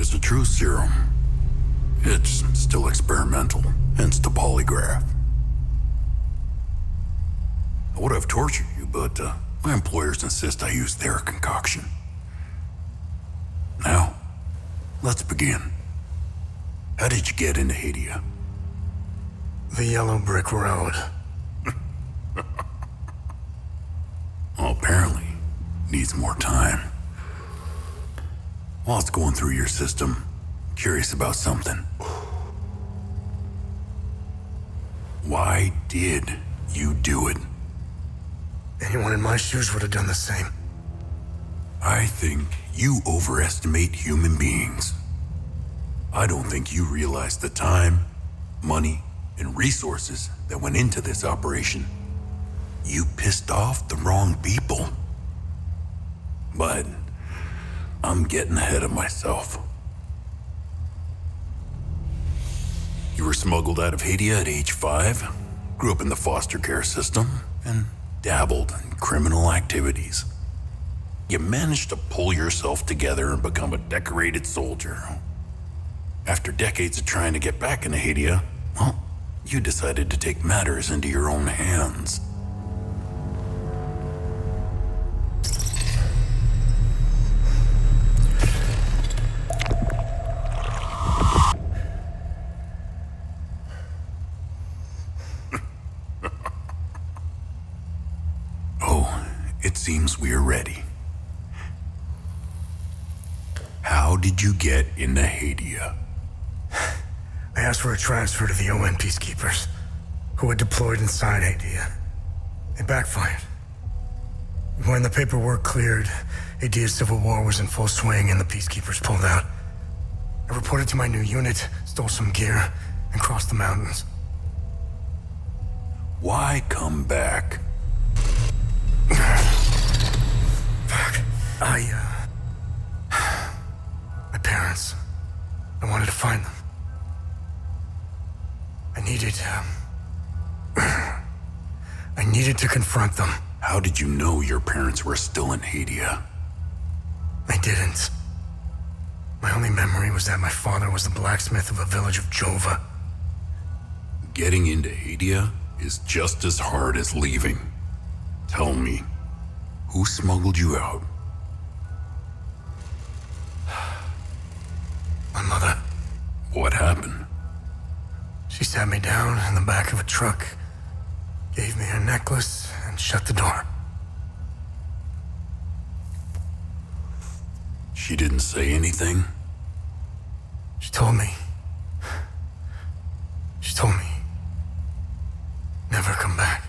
is a true serum. It's still experimental, hence the polygraph. I would have tortured you, but my employers insist I use their concoction. Now, let's begin. How did you get into Hadia? The yellow brick road. Well, apparently, needs more time. While it's going through your system, curious about something. Why did you do it? Anyone in my shoes would have done the same. I think you overestimate human beings. I don't think you realize the time, money, and resources that went into this operation. You pissed off the wrong people. But I'm getting ahead of myself. You were smuggled out of Hadia at age 5, grew up in the foster care system, and dabbled in criminal activities. You managed to pull yourself together and become a decorated soldier. After decades of trying to get back into Hadia, well, you decided to take matters into your own hands. It seems we are ready. How did you get into Hadia? I asked for a transfer to the UN peacekeepers, who had deployed inside Hadia. It backfired. When the paperwork cleared, Hadia's civil war was in full swing and the peacekeepers pulled out. I reported to my new unit, stole some gear, and crossed the mountains. Why come back? Fuck. My parents. I wanted to find them. I needed to confront them. How did you know your parents were still in Hadia? I didn't. My only memory was that my father was the blacksmith of a village of Jova. Getting into Hadia is just as hard as leaving. Tell me, who smuggled you out? My mother. What happened? She sat me down in the back of a truck, gave me her necklace, and shut the door. She didn't say anything? She told me, never come back.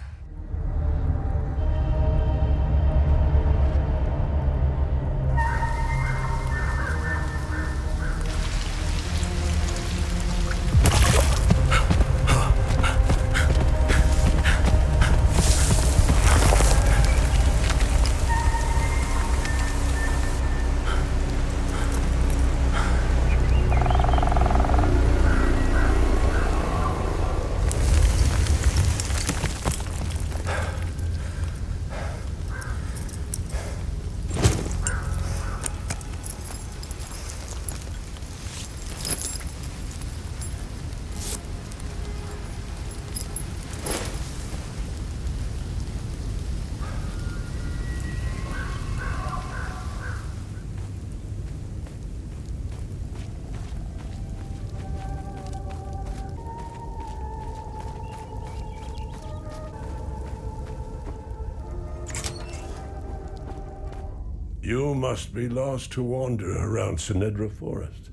You must be lost to wander around Sinedra Forest.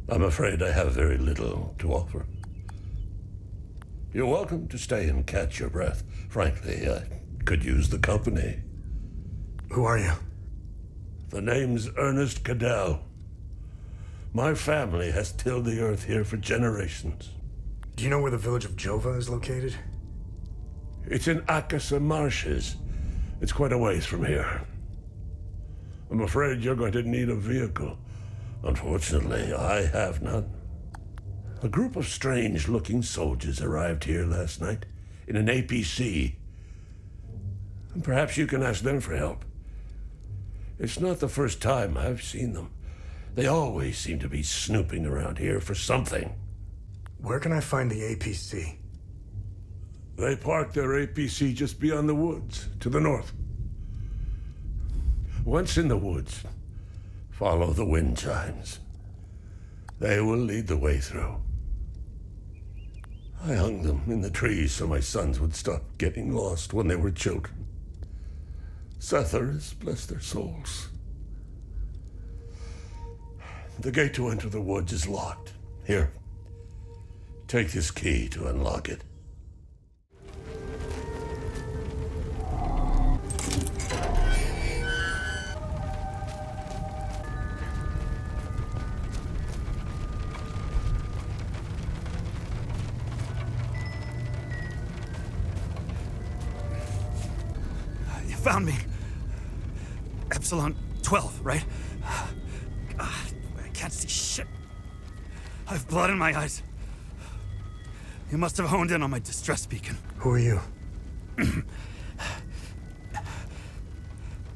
I'm afraid I have very little to offer. You're welcome to stay and catch your breath. Frankly, I could use the company. Who are you? The name's Ernest Cadell. My family has tilled the earth here for generations. Do you know where the village of Jova is located? It's in Akasa Marshes. It's quite a ways from here. I'm afraid you're going to need a vehicle. Unfortunately, I have none. A group of strange-looking soldiers arrived here last night in an APC. And perhaps you can ask them for help. It's not the first time I've seen them. They always seem to be snooping around here for something. Where can I find the APC? They parked their APC just beyond the woods, to the north. Once in the woods, follow the wind chimes. They will lead the way through. I hung them in the trees so my sons would stop getting lost when they were children. Settlers, bless their souls. The gate to enter the woods is locked. Here, take this key to unlock it. You found me. Epsilon 12, right? God, I can't see shit. I have blood in my eyes. You must have honed in on my distress beacon. Who are you?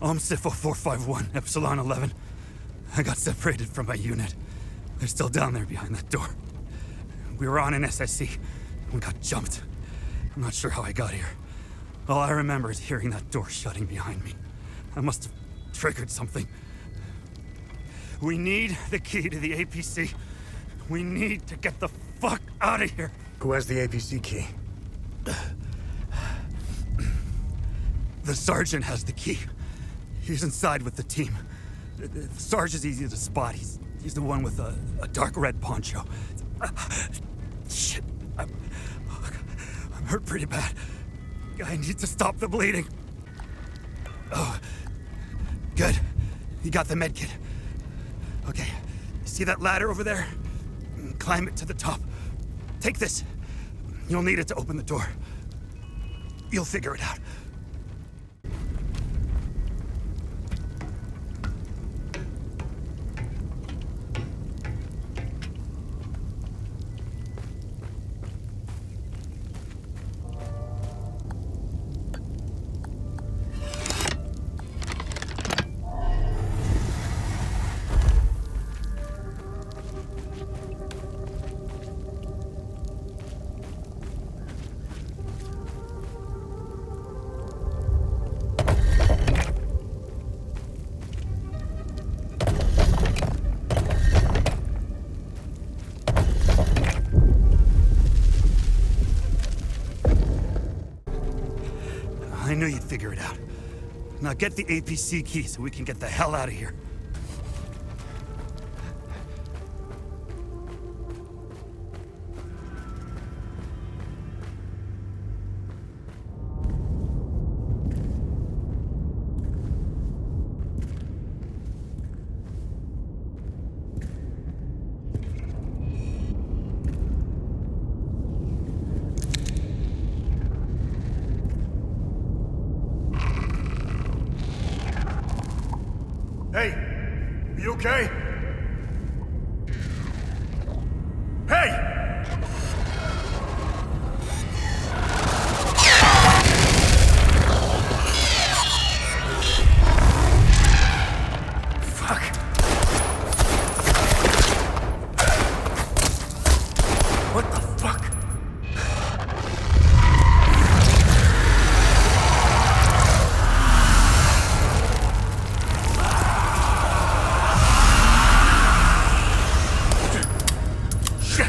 I'm Sifo 451, Epsilon 11. I got separated from my unit. They're still down there behind that door. We were on an SSC. We got jumped. I'm not sure how I got here. All I remember is hearing that door shutting behind me. I must have triggered something. We need the key to the APC. We need to get the fuck out of here. Who has the APC key? The sergeant has the key. He's inside with the team. The sergeant's easy to spot. He's the one with a dark red poncho. Shit. I'm hurt pretty bad. I need to stop the bleeding. Oh, good. You got the med kit. Okay, see that ladder over there? Climb it to the top. Take this. You'll need it to open the door. You'll figure it out. I knew you'd figure it out. Now get the APC key so we can get the hell out of here. Hey, you okay? Hey! Fuck. What the fuck? Shit!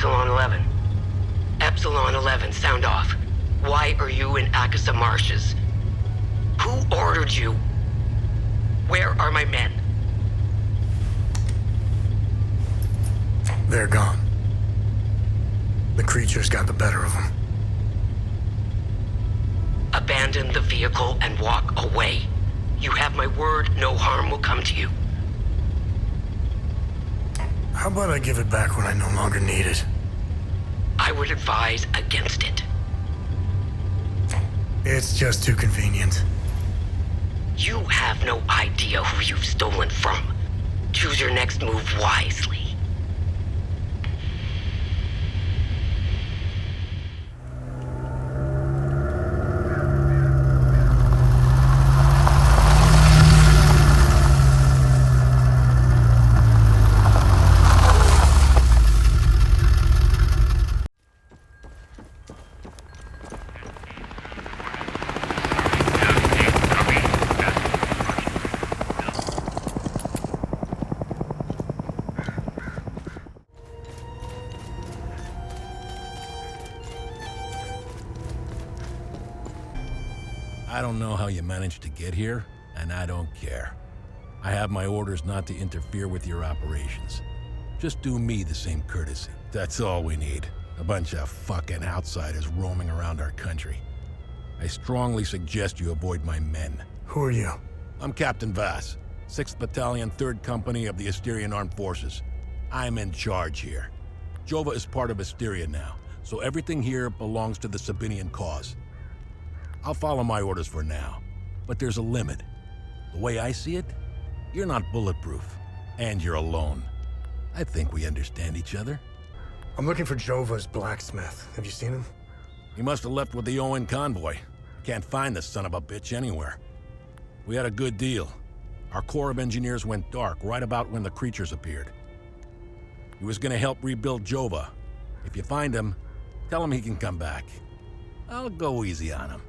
Epsilon 11. Epsilon 11, sound off. Why are you in Akasa Marshes? Who ordered you? Where are my men? They're gone. The creatures got the better of them. Abandon the vehicle and walk away. You have my word, no harm will come to you. How about I give it back when I no longer need it? I would advise against it. It's just too convenient. You have no idea who you've stolen from. Choose your next move wisely. I don't know how you managed to get here, and I don't care. I have my orders not to interfere with your operations. Just do me the same courtesy. That's all we need. A bunch of fucking outsiders roaming around our country. I strongly suggest you avoid my men. Who are you? I'm Captain Vass, 6th Battalion, 3rd Company of the Asterian Armed Forces. I'm in charge here. Jova is part of Asteria now, so everything here belongs to the Sabinian cause. I'll follow my orders for now, but there's a limit. The way I see it, you're not bulletproof, and you're alone. I think we understand each other. I'm looking for Jova's blacksmith. Have you seen him? He must have left with the ON convoy. Can't find the son of a bitch anywhere. We had a good deal. Our Corps of Engineers went dark right about when the creatures appeared. He was gonna help rebuild Jova. If you find him, tell him he can come back. I'll go easy on him.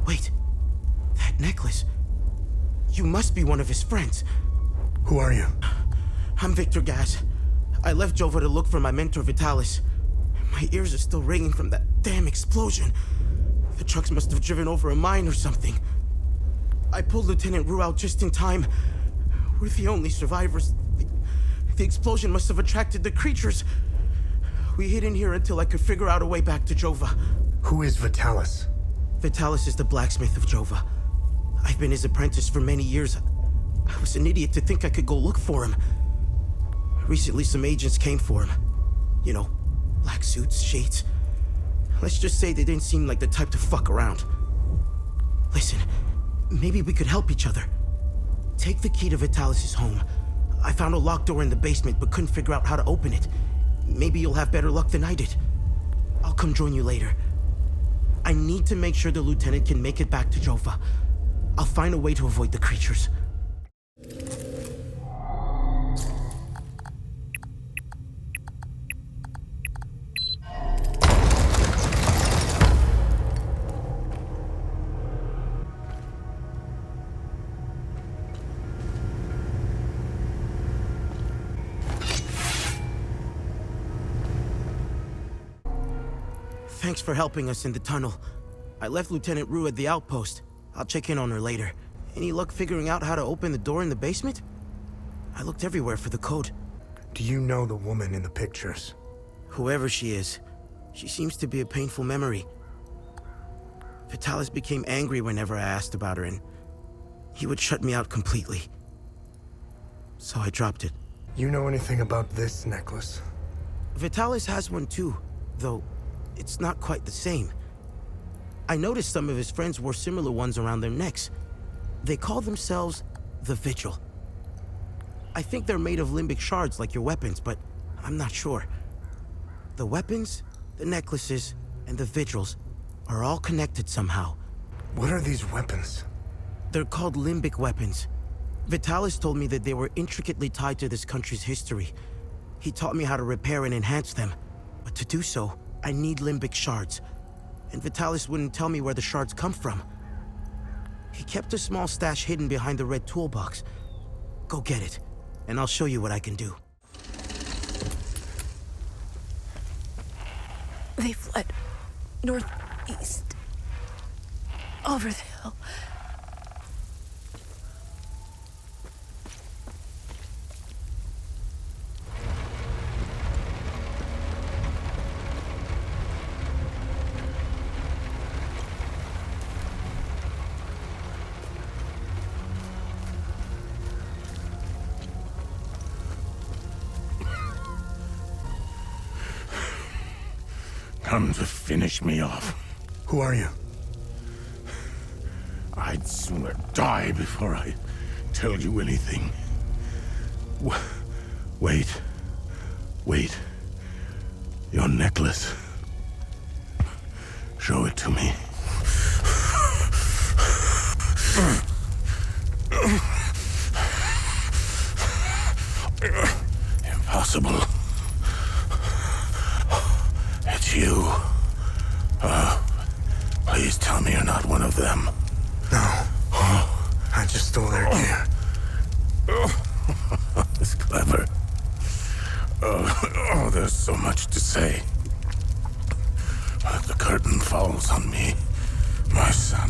Wait, that necklace. You must be one of his friends. Who are you? I'm Victor Gas. I left Jova to look for my mentor Vitalis. My ears are still ringing from that damn explosion. The trucks must have driven over a mine or something. I pulled Lieutenant RU out just in time. We're the only survivors. The explosion must have attracted the creatures. We hid in here until I could figure out a way back to Jova. Who is Vitalis? Vitalis is the blacksmith of Jova. I've been his apprentice for many years. I was an idiot to think I could go look for him. Recently, some agents came for him. You know, black suits, shades. Let's just say they didn't seem like the type to fuck around. Listen, maybe we could help each other. Take the key to Vitalis' home. I found a locked door in the basement, but couldn't figure out how to open it. Maybe you'll have better luck than I did. I'll come join you later. I need to make sure the lieutenant can make it back to Jova. I'll find a way to avoid the creatures. Thanks for helping us in the tunnel. I left Lieutenant RU at the outpost. I'll check in on her later. Any luck figuring out how to open the door in the basement? I looked everywhere for the code. Do you know the woman in the pictures? Whoever she is, she seems to be a painful memory. Vitalis became angry whenever I asked about her, and he would shut me out completely. So I dropped it. You know anything about this necklace? Vitalis has one too, though it's not quite the same. I noticed some of his friends wore similar ones around their necks. They call themselves the Vigil. I think they're made of limbic shards like your weapons, but I'm not sure. The weapons, the necklaces, and the Vigils are all connected somehow. What are these weapons? They're called limbic weapons. Vitalis told me that they were intricately tied to this country's history. He taught me how to repair and enhance them, but to do so, I need limbic shards, and Vitalis wouldn't tell me where the shards come from. He kept a small stash hidden behind the red toolbox. Go get it, and I'll show you what I can do. They fled northeast, over the hill. Come to finish me off. Who are you? I'd sooner die before I tell you anything. Wait. Your necklace. Show it to me. Impossible. It's you. Please tell me you're not one of them. No. I just stole their gear. It's clever. Oh, there's so much to say. But the curtain falls on me, my son.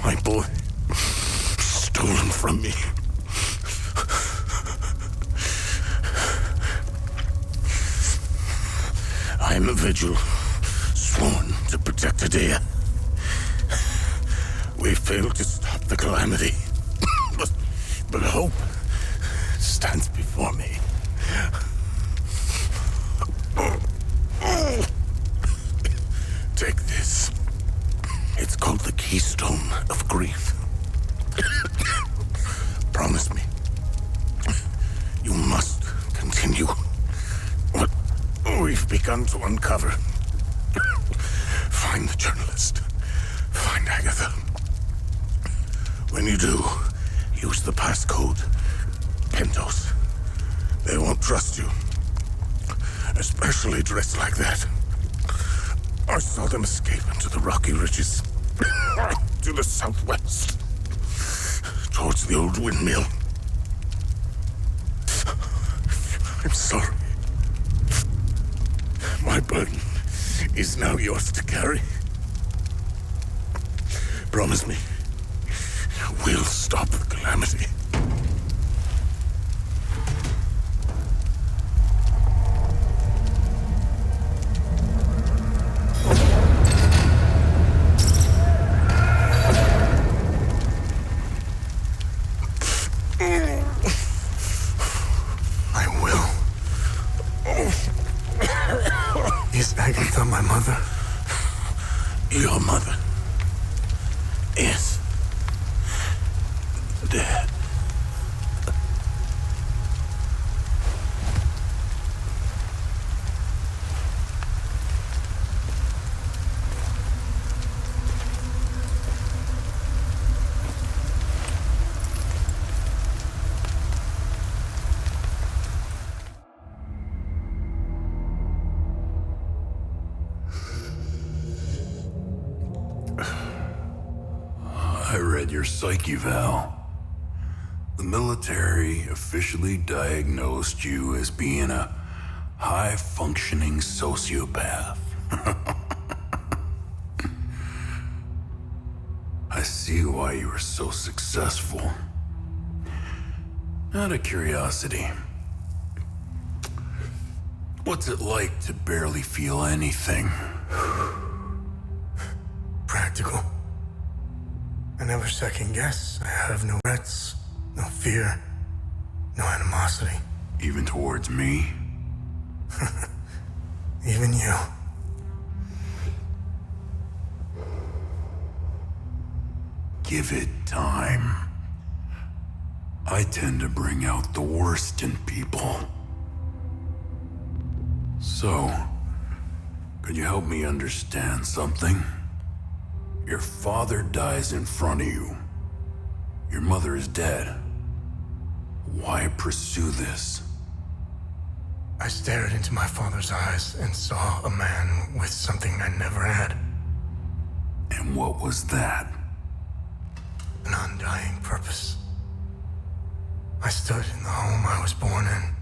My boy, stolen from me. I am a vigil, sworn to protect Adea. We failed to stop the calamity, but hope stands before me. Take this. It's called the Keystone of Grief. Promise me, you must continue what we've begun to uncover. Find the journalist. Find Agatha. When you do, use the passcode Pentos. They won't trust you, especially dressed like that. I saw them escape into the rocky ridges to the southwest, towards the old windmill. I'm sorry. My burden is now yours to carry. Promise me, we'll stop the calamity. I will. Is Agatha my mother? Your mother is dead. I read your psyche, Val. The military officially diagnosed you as being a high-functioning sociopath. I see why you were so successful. Out of curiosity, what's it like to barely feel anything? Practical. I never second guess. I have no regrets, no fear, no animosity. Even towards me? Even you. Give it time. I tend to bring out the worst in people. So, could you help me understand something? Your father dies in front of you. Your mother is dead. Why pursue this? I stared into my father's eyes and saw a man with something I never had. And what was that? An undying purpose. I stood in the home I was born in,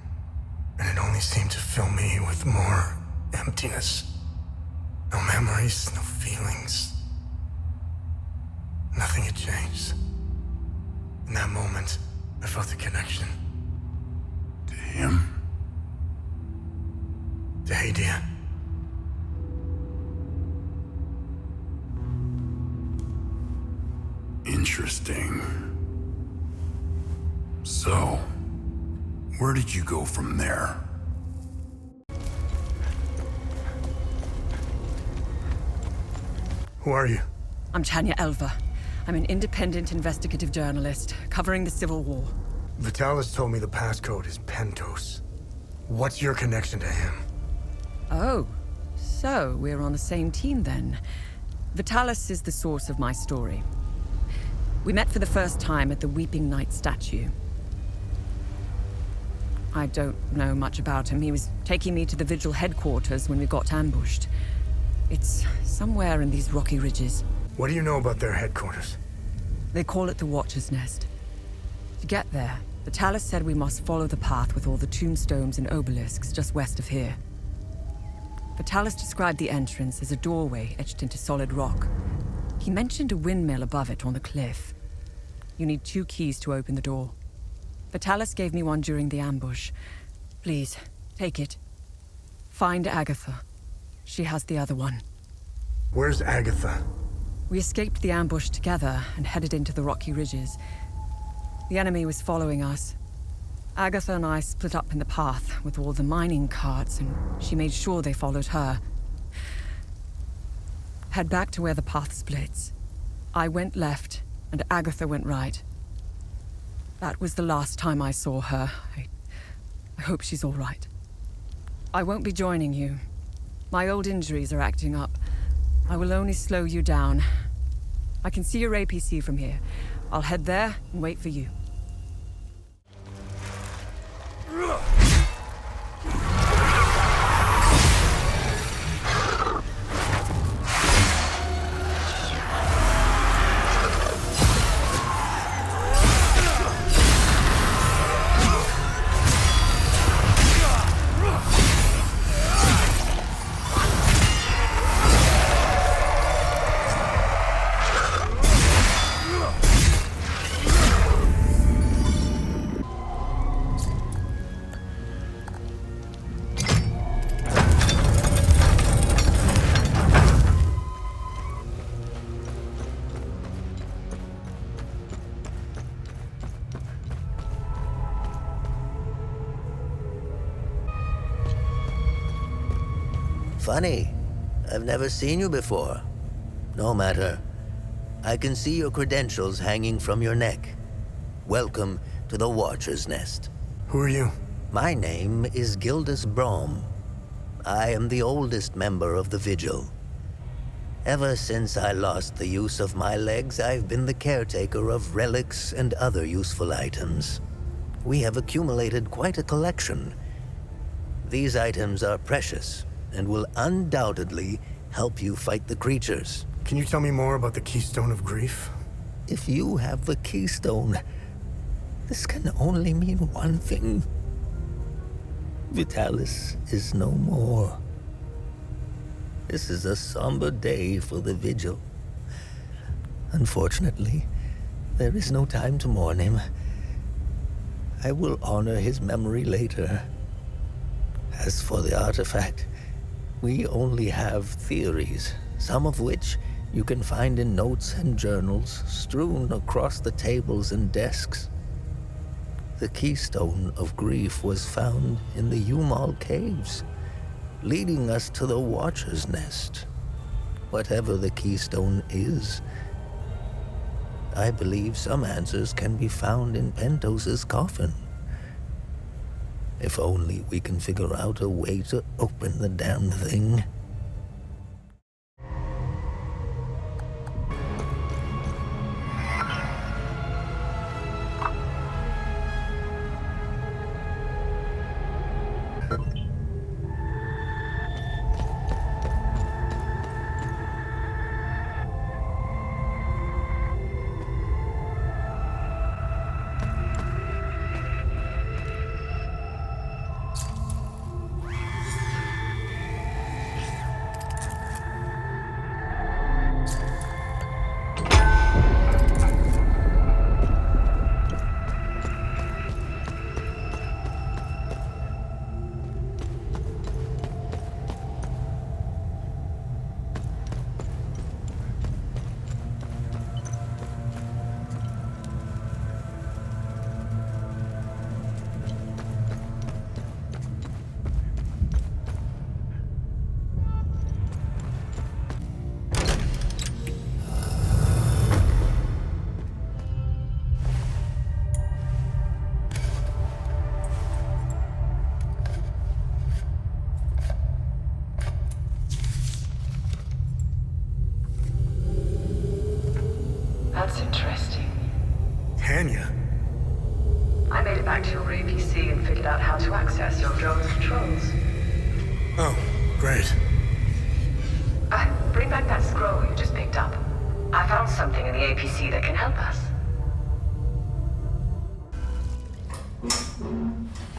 and it only seemed to fill me with more emptiness. No memories, no feelings. Nothing had changed. In that moment, I felt a connection. To him? To Hadia. Interesting. So, where did you go from there? Who are you? I'm Tanya Elva. I'm an independent investigative journalist covering the Civil War. Vitalis told me the passcode is Pentos. What's your connection to him? Oh, so we're on the same team then. Vitalis is the source of my story. We met for the first time at the Weeping Knight statue. I don't know much about him. He was taking me to the Vigil headquarters when we got ambushed. It's somewhere in these rocky ridges. What do you know about their headquarters? They call it the Watcher's Nest. To get there, Vitalis said we must follow the path with all the tombstones and obelisks just west of here. Vitalis described the entrance as a doorway etched into solid rock. He mentioned a windmill above it on the cliff. You need 2 keys to open the door. Vitalis gave me one during the ambush. Please, take it. Find Agatha. She has the other one. Where's Agatha? We escaped the ambush together and headed into the rocky ridges. The enemy was following us. Agatha and I split up in the path with all the mining carts, and she made sure they followed her. Head back to where the path splits. I went left, and Agatha went right. That was the last time I saw her. I hope she's all right. I won't be joining you. My old injuries are acting up. I will only slow you down. I can see your APC from here. I'll head there and wait for you. Funny. I've never seen you before. No matter. I can see your credentials hanging from your neck. Welcome to the Watcher's Nest. Who are you? My name is Gildas Brom. I am the oldest member of the Vigil. Ever since I lost the use of my legs, I've been the caretaker of relics and other useful items. We have accumulated quite a collection. These items are precious and will undoubtedly help you fight the creatures. Can you tell me more about the Keystone of Grief? If you have the Keystone, this can only mean one thing. Vitalis is no more. This is a somber day for the Vigil. Unfortunately, there is no time to mourn him. I will honor his memory later. As for the artifact, we only have theories, some of which you can find in notes and journals strewn across the tables and desks. The Keystone of Grief was found in the Umal Caves, leading us to the Watcher's Nest. Whatever the Keystone is, I believe some answers can be found in Pentos's coffin. If only we can figure out a way to open the damn thing. That's interesting. Tanya? I made it back to your APC and figured out how to access your drone's controls. Oh, great. Bring back that scroll you just picked up. I found something in the APC that can help us.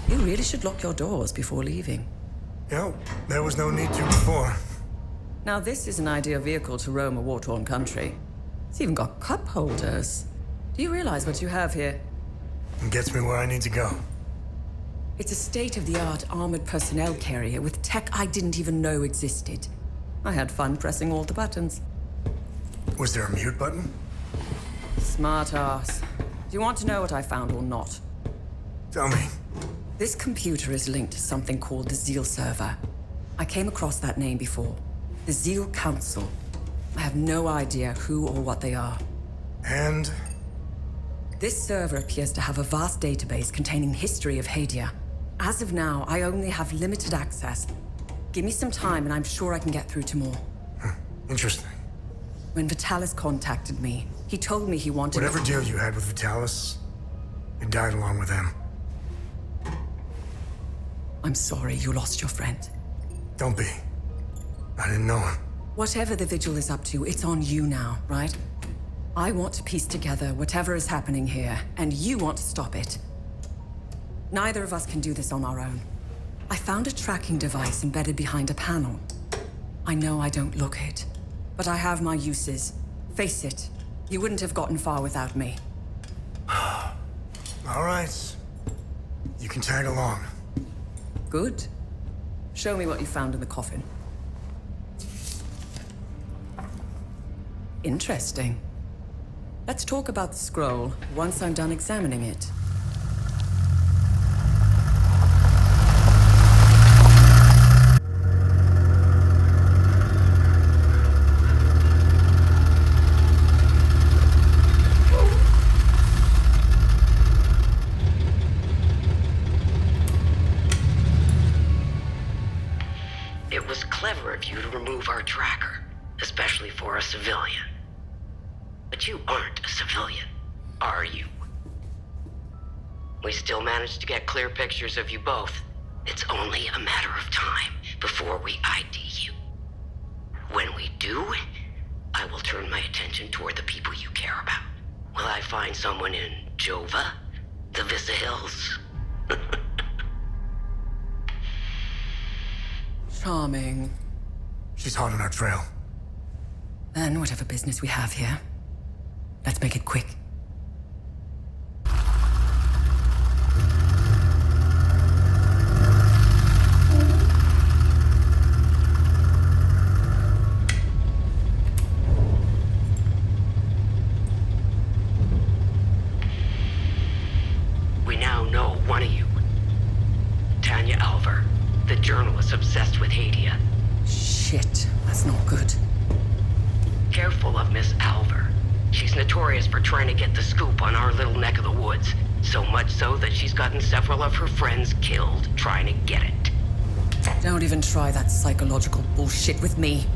You really should lock your doors before leaving. Yeah, there was no need to before. Now, this is an ideal vehicle to roam a war-torn country. It's even got cup holders. Do you realize what you have here? It gets me where I need to go. It's a state-of-the-art armored personnel carrier with tech I didn't even know existed. I had fun pressing all the buttons. Was there a mute button? Smart ass. Do you want to know what I found or not? Tell me. This computer is linked to something called the Zeal server. I came across that name before. The Zeal Council. I have no idea who or what they are. And? This server appears to have a vast database containing the history of Hadia. As of now, I only have limited access. Give me some time and I'm sure I can get through to more. Interesting. When Vitalis contacted me, he told me he wanted... Whatever deal you had with Vitalis, it died along with him. I'm sorry you lost your friend. Don't be. I didn't know him. Whatever the Vigil is up to, it's on you now, right? I want to piece together whatever is happening here, and you want to stop it. Neither of us can do this on our own. I found a tracking device embedded behind a panel. I know I don't look it, but I have my uses. Face it, you wouldn't have gotten far without me. All right. You can tag along. Good. Show me what you found in the coffin. Interesting. Let's talk about the scroll once I'm done examining it. asked you to remove our tracker, especially for a civilian. But you aren't a civilian, are you? We still managed to get clear pictures of you both. It's only a matter of time before we ID you. When we do, I will turn my attention toward the people you care about. Will I find someone in Jova? The Vista Hills? Charming. She's hot on our trail. Then whatever business we have here, let's make it quick. We now know one of you. Tanya Alver, the journalist obsessed with Hadia. Shit, that's not good. Careful of Miss Alver. She's notorious for trying to get the scoop on our little neck of the woods. So much so that she's gotten several of her friends killed trying to get it. Don't even try that psychological bullshit with me.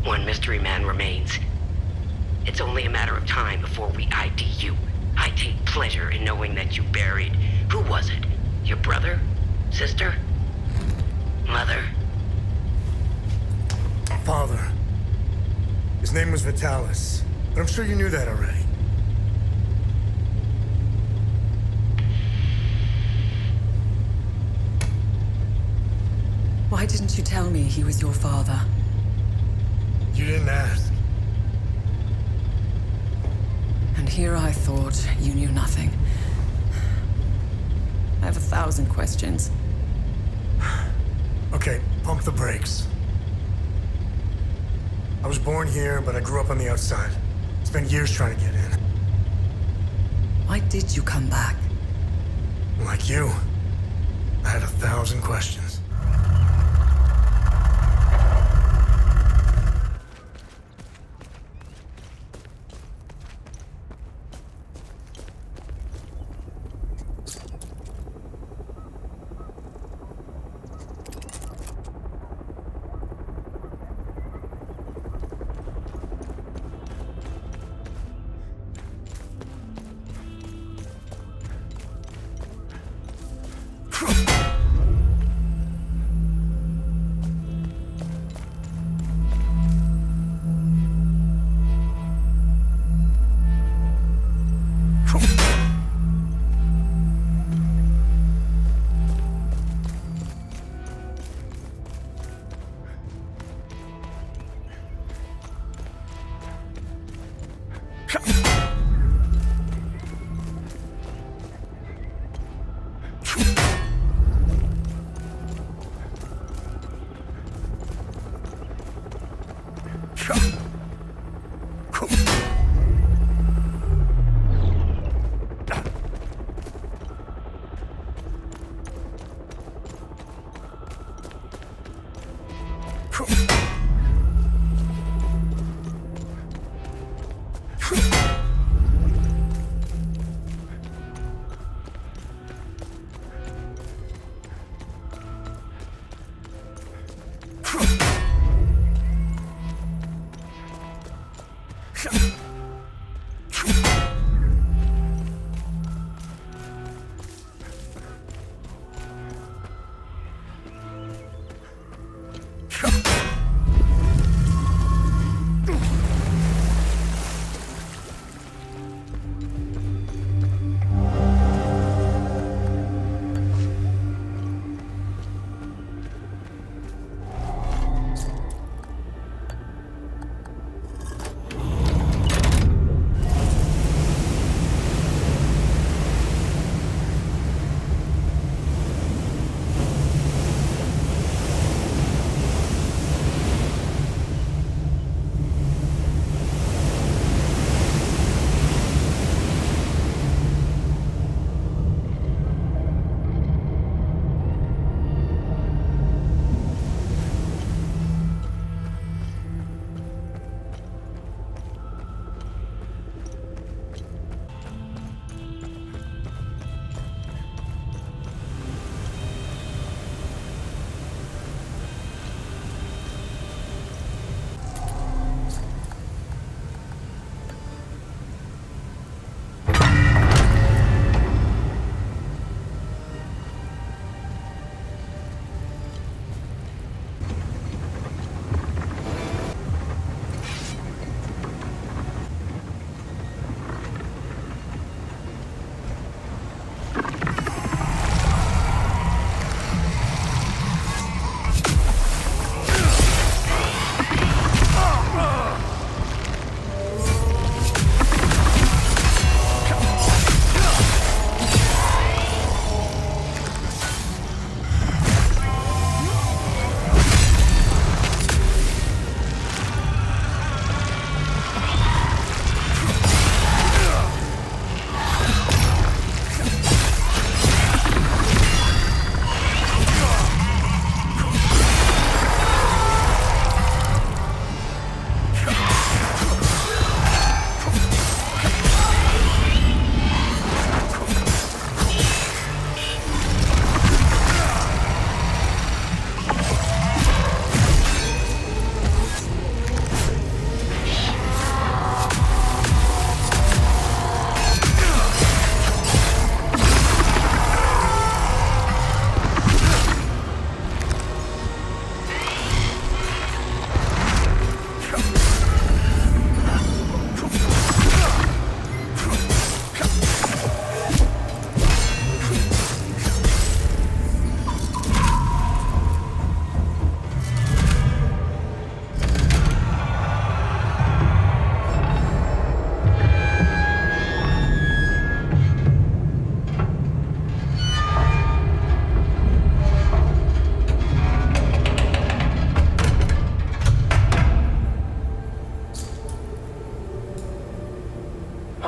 One mystery man remains. It's only a matter of time before we ID you. I take pleasure in knowing that you buried... Who was it? Your brother? Sister? Mother? Father. His name was Vitalis, but I'm sure you knew that already. Why didn't you tell me he was your father? You didn't ask. And here I thought you knew nothing. I have 1,000 questions. Okay, pump the brakes. I was born here, but I grew up on the outside. Spent years trying to get in. Why did you come back? Like you, I had 1,000 questions.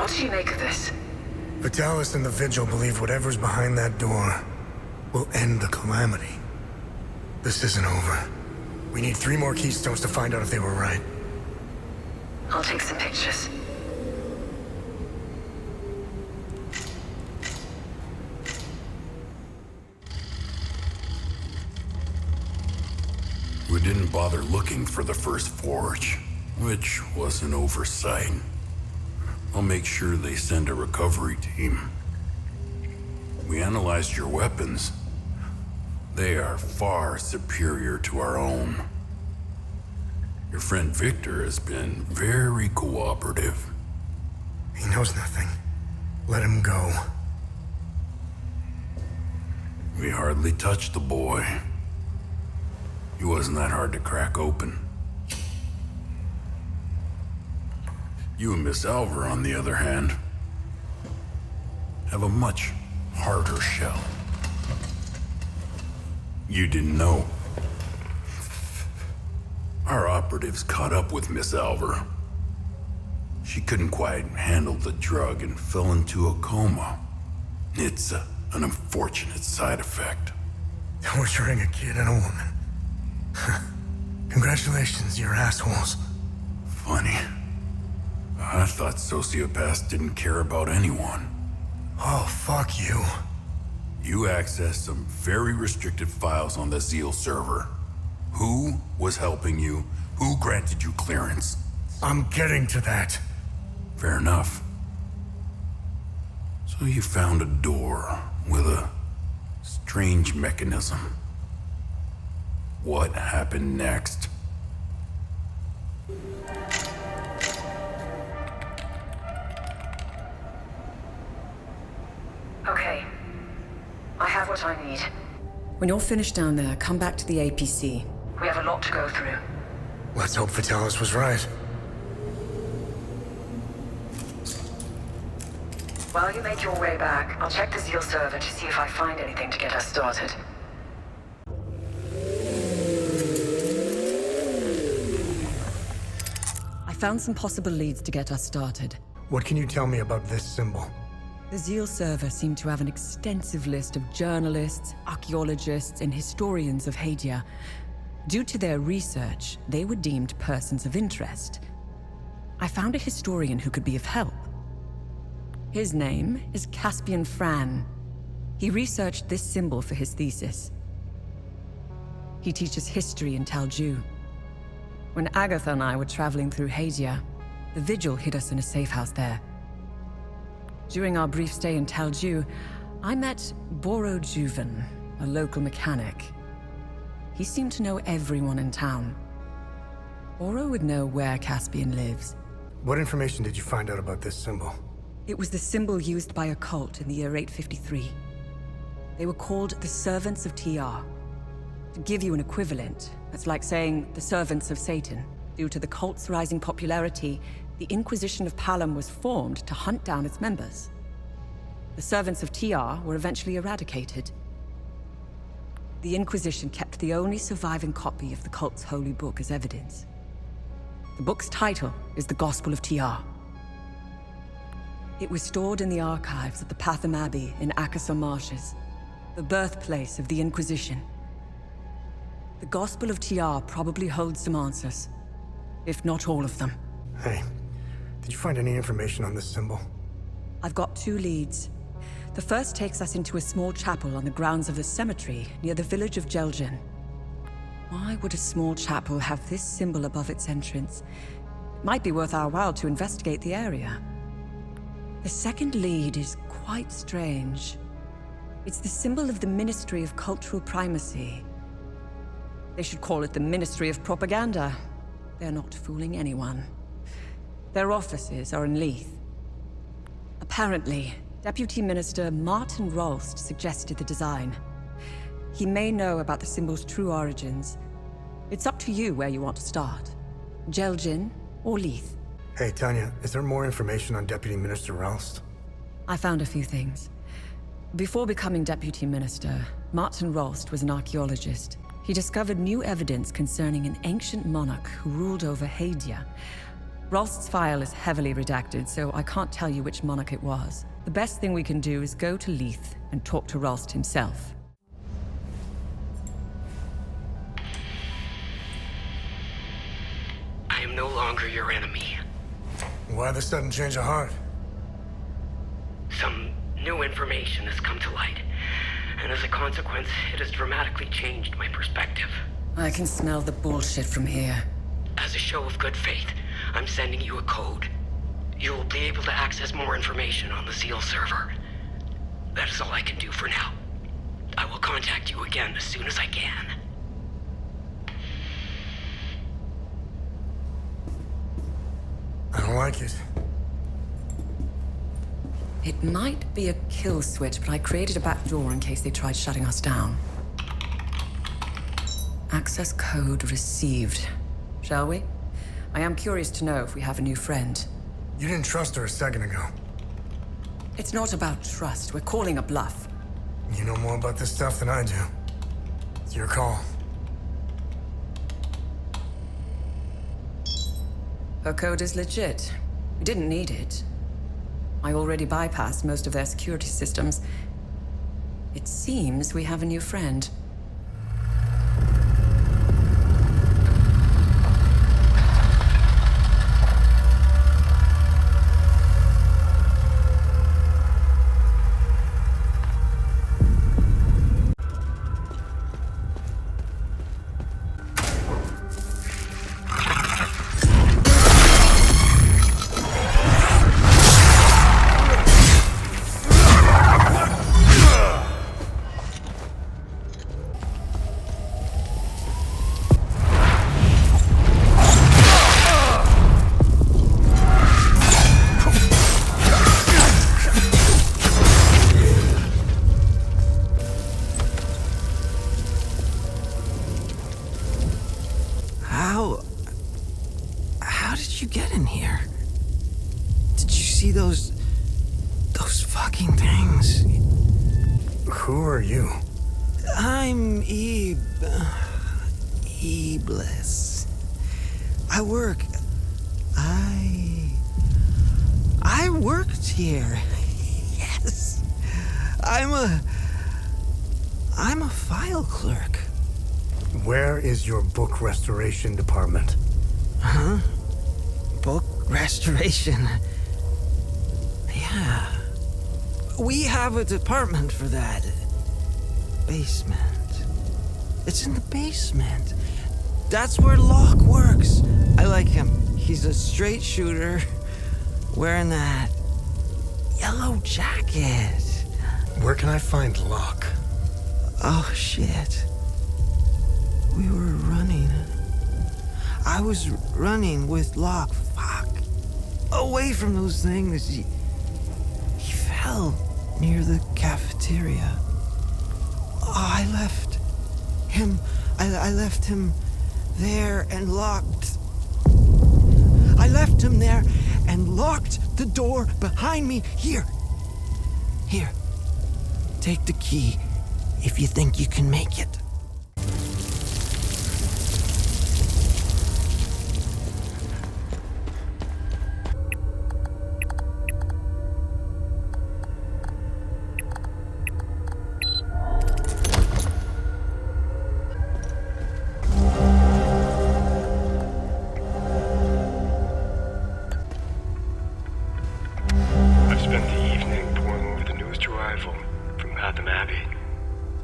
What do you make of this? Vitalis and the Vigil believe whatever's behind that door will end the calamity. This isn't over. We need 3 more keystones to find out if they were right. I'll take some pictures. We didn't bother looking for the first forge, which was an oversight. I'll make sure they send a recovery team. We analyzed your weapons. They are far superior to our own. Your friend Victor has been very cooperative. He knows nothing. Let him go. We hardly touched the boy. He wasn't that hard to crack open. You and Miss Alvar, on the other hand, have a much harder shell. You didn't know. Our operatives caught up with Miss Alvar. She couldn't quite handle the drug and fell into a coma. It's an unfortunate side effect. Torturing a kid and a woman. Congratulations, you're assholes. Funny. I thought sociopaths didn't care about anyone. Oh, fuck you. You accessed some very restricted files on the Zeal server. Who was helping you? Who granted you clearance? I'm getting to that. Fair enough. So you found a door with a strange mechanism. What happened next? Okay. I have what I need. When you're finished down there, come back to the APC. We have a lot to go through. Let's hope Vitalis was right. While you make your way back, I'll check the Zeal server to see if I find anything to get us started. I found some possible leads to get us started. What can you tell me about this symbol? The Zeal server seemed to have an extensive list of journalists, archaeologists, and historians of Hadia. Due to their research, they were deemed persons of interest. I found a historian who could be of help. His name is Caspian Fran. He researched this symbol for his thesis. He teaches history in Talju. When Agatha and I were traveling through Hadia, the Vigil hid us in a safe house there. During our brief stay in Talju, I met Boro Juven, a local mechanic. He seemed to know everyone in town. Boro would know where Caspian lives. What information did you find out about this symbol? It was the symbol used by a cult in the year 853. They were called the Servants of TR. To give you an equivalent, that's like saying the Servants of Satan. Due to the cult's rising popularity, the Inquisition of Palam was formed to hunt down its members. The Servants of TR were eventually eradicated. The Inquisition kept the only surviving copy of the cult's holy book as evidence. The book's title is the Gospel of TR. It was stored in the archives at the Patham Abbey in Akasa Marshes, the birthplace of the Inquisition. The Gospel of TR probably holds some answers, if not all of them. Hey, did you find any information on this symbol? I've got 2 leads. The first takes us into a small chapel on the grounds of the cemetery near the village of Jelgen. Why would a small chapel have this symbol above its entrance? It might be worth our while to investigate the area. The second lead is quite strange. It's the symbol of the Ministry of Cultural Primacy. They should call it the Ministry of Propaganda. They're not fooling anyone. Their offices are in Leith. Apparently, Deputy Minister Martin Rolst suggested the design. He may know about the symbol's true origins. It's up to you where you want to start. Jelgin or Leith. Hey, Tanya, is there more information on Deputy Minister Rolst? I found a few things. Before becoming Deputy Minister, Martin Rolst was an archaeologist. He discovered new evidence concerning an ancient monarch who ruled over Hadia. Rost's file is heavily redacted, so I can't tell you which monarch it was. The best thing we can do is go to Leith and talk to Rost himself. I am no longer your enemy. Why the sudden change of heart? Some new information has come to light, and as a consequence, it has dramatically changed my perspective. I can smell the bullshit from here. As a show of good faith, I'm sending you a code. You will be able to access more information on the Seal server. That is all I can do for now. I will contact you again as soon as I can. I don't like it. It might be a kill switch, but I created a back door in case they tried shutting us down. Access code received. Shall we? I am curious to know if we have a new friend. You didn't trust her a second ago. It's not about trust. We're calling a bluff. You know more about this stuff than I do. It's your call. Her code is legit. We didn't need it. I already bypassed most of their security systems. It seems we have a new friend. How did you get in here? Did you see those fucking things? Who are you? I'm Iblis. I worked here. Yes. I'm a file clerk. Where is your book restoration department? Huh? Book restoration? Yeah. We have a department for that. Basement. It's in the basement. That's where Locke works. I like him. He's a straight shooter, wearing that yellow jacket. Where can I find Locke? Oh, shit. We were running. I was running with Locke. Fuck. Away from those things. He fell near the cafeteria. Oh, I left him. I left him there and locked. I left him there and locked the door behind me. Here. Take the key if you think you can make it.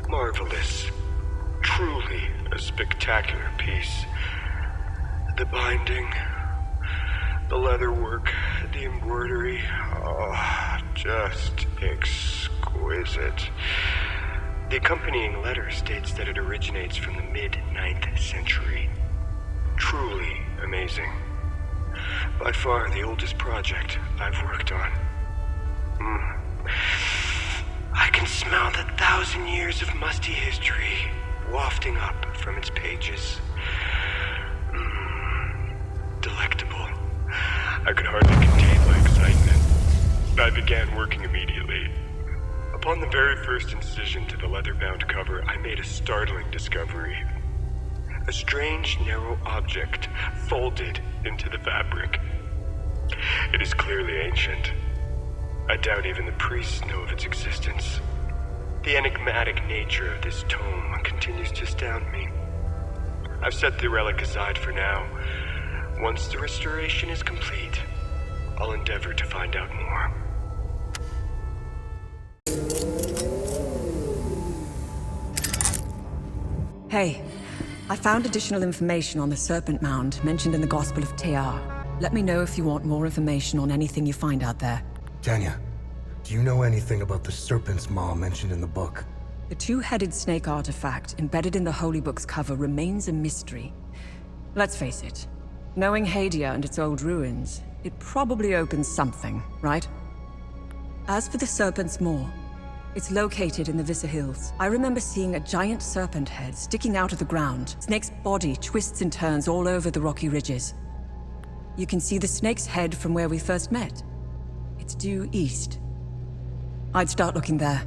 Marvelous. Truly a spectacular piece. The binding, the leatherwork, the embroidery, just exquisite. The accompanying letter states that it originates from the mid-9th century. Truly amazing. By far the oldest project I've worked on. I can smell the 1,000 years of musty history wafting up from its pages. Delectable. I could hardly contain my excitement. I began working immediately. Upon the very first incision to the leather-bound cover, I made a startling discovery. A strange, narrow object folded into the fabric. It is clearly ancient. I doubt even the priests know of its existence. The enigmatic nature of this tome continues to astound me. I've set the relic aside for now. Once the restoration is complete, I'll endeavor to find out more. Hey, I found additional information on the Serpent Mound mentioned in the Gospel of Tear. Let me know if you want more information on anything you find out there. Tanya, do you know anything about the Serpent's Maw mentioned in the book? The two-headed snake artifact embedded in the Holy Book's cover remains a mystery. Let's face it, knowing Hadia and its old ruins, it probably opens something, right? As for the Serpent's Maw, it's located in the Vissa Hills. I remember seeing a giant serpent head sticking out of the ground. Snake's body twists and turns all over the rocky ridges. You can see the snake's head from where we first met. It's due east. I'd start looking there.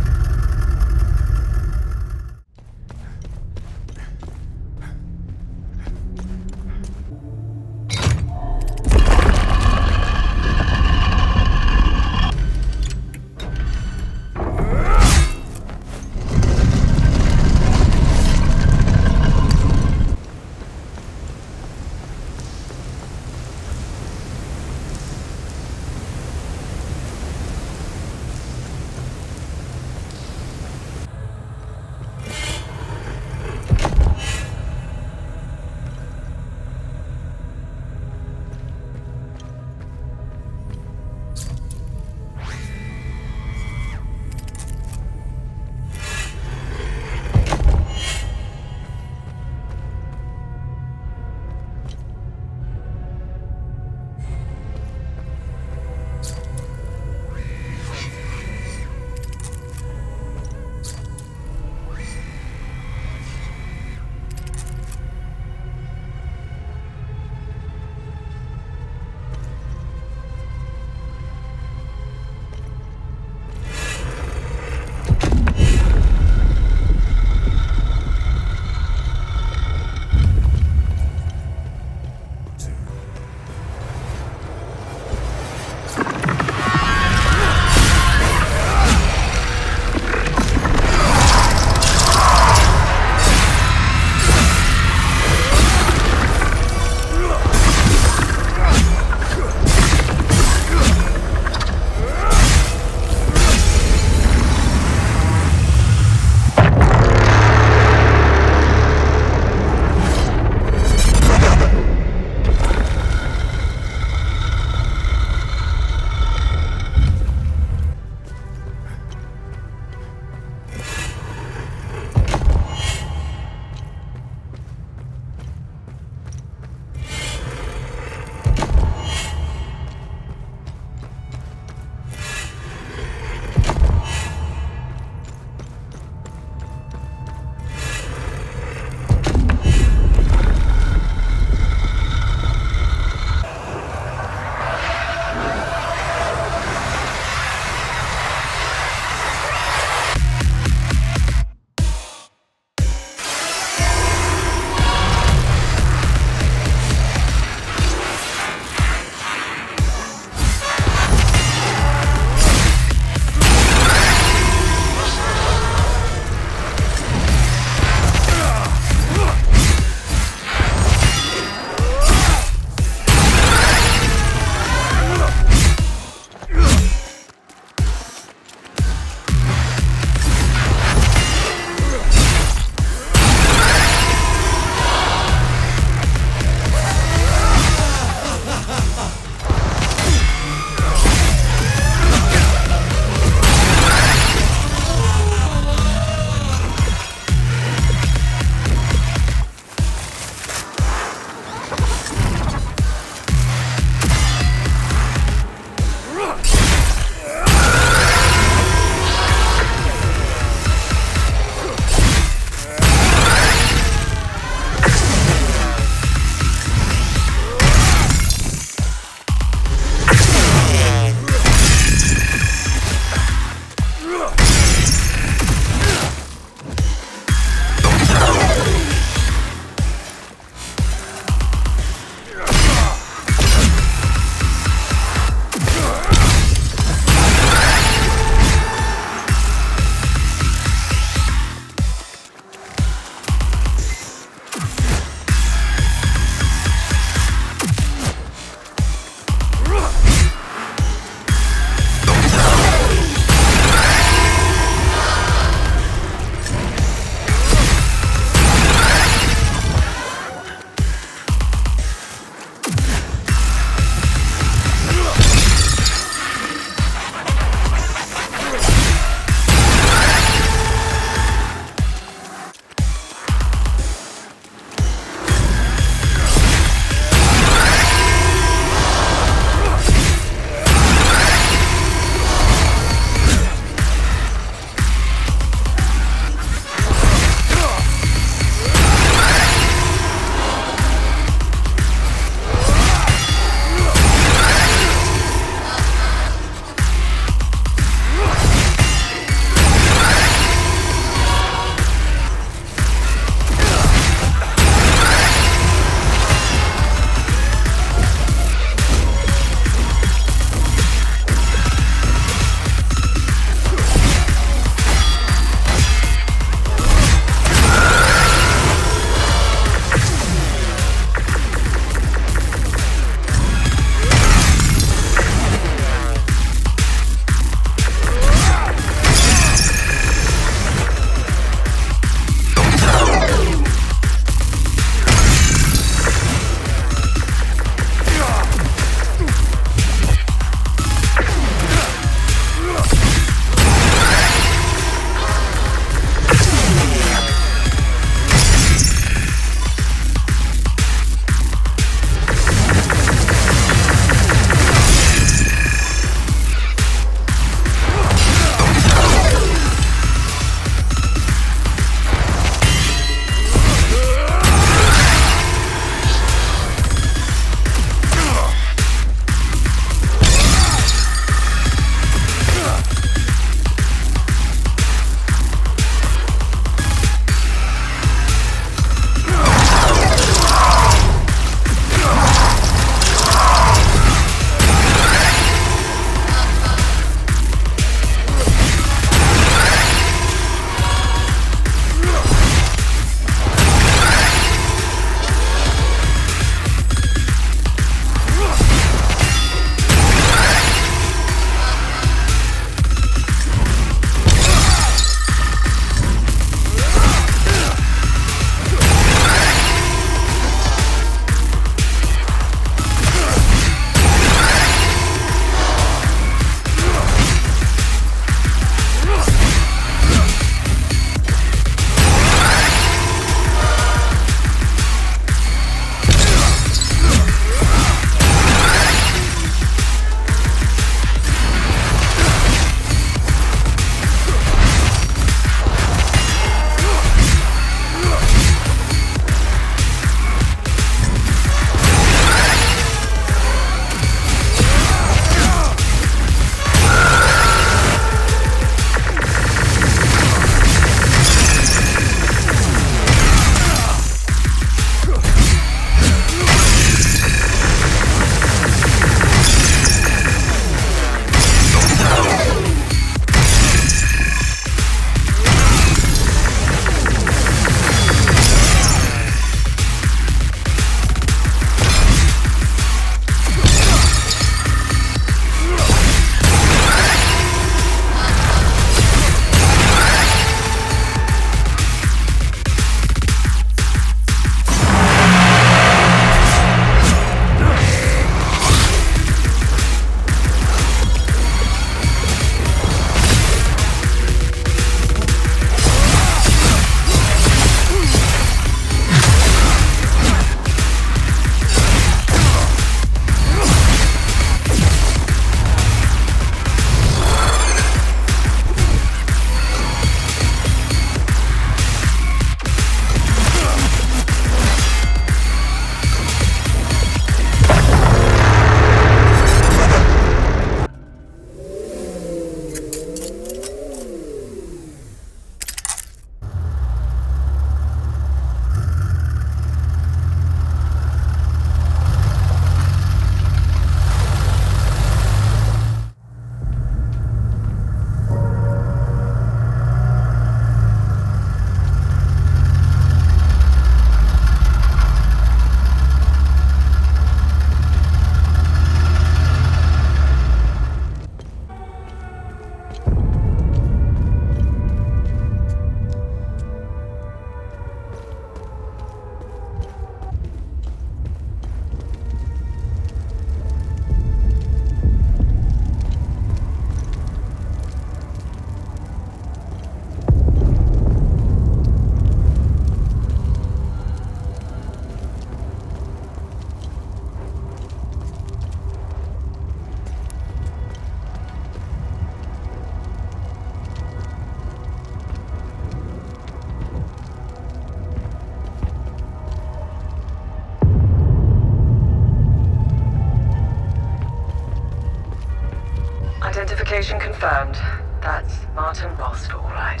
Location confirmed. That's Martin Rost, all right.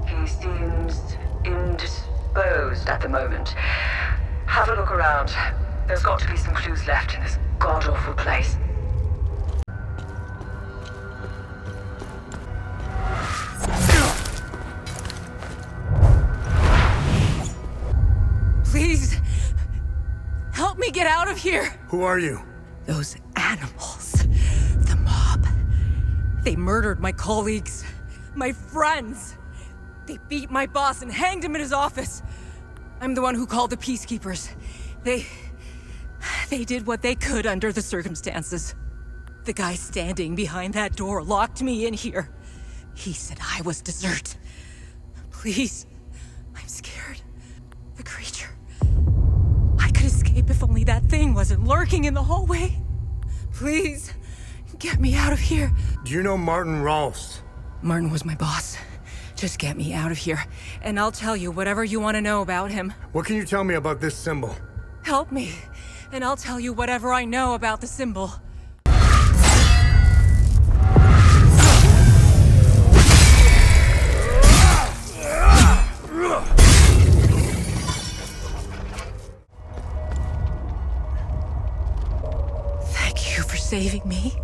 He seems indisposed at the moment. Have a look around. There's got to be some clues left in this god-awful place. Please, help me get out of here. Who are you? Those animals. The mob. They murdered my colleagues. My friends. They beat my boss and hanged him in his office. I'm the one who called the peacekeepers. They did what they could under the circumstances. The guy standing behind that door locked me in here. He said I was dessert. Please, I'm scared. The creature. I could escape if only that thing wasn't lurking in the hallway. Please, get me out of here. Do you know Martin Rost? Martin was my boss. Just get me out of here, and I'll tell you whatever you want to know about him. What can you tell me about this symbol? Help me, and I'll tell you whatever I know about the symbol. Thank you for saving me.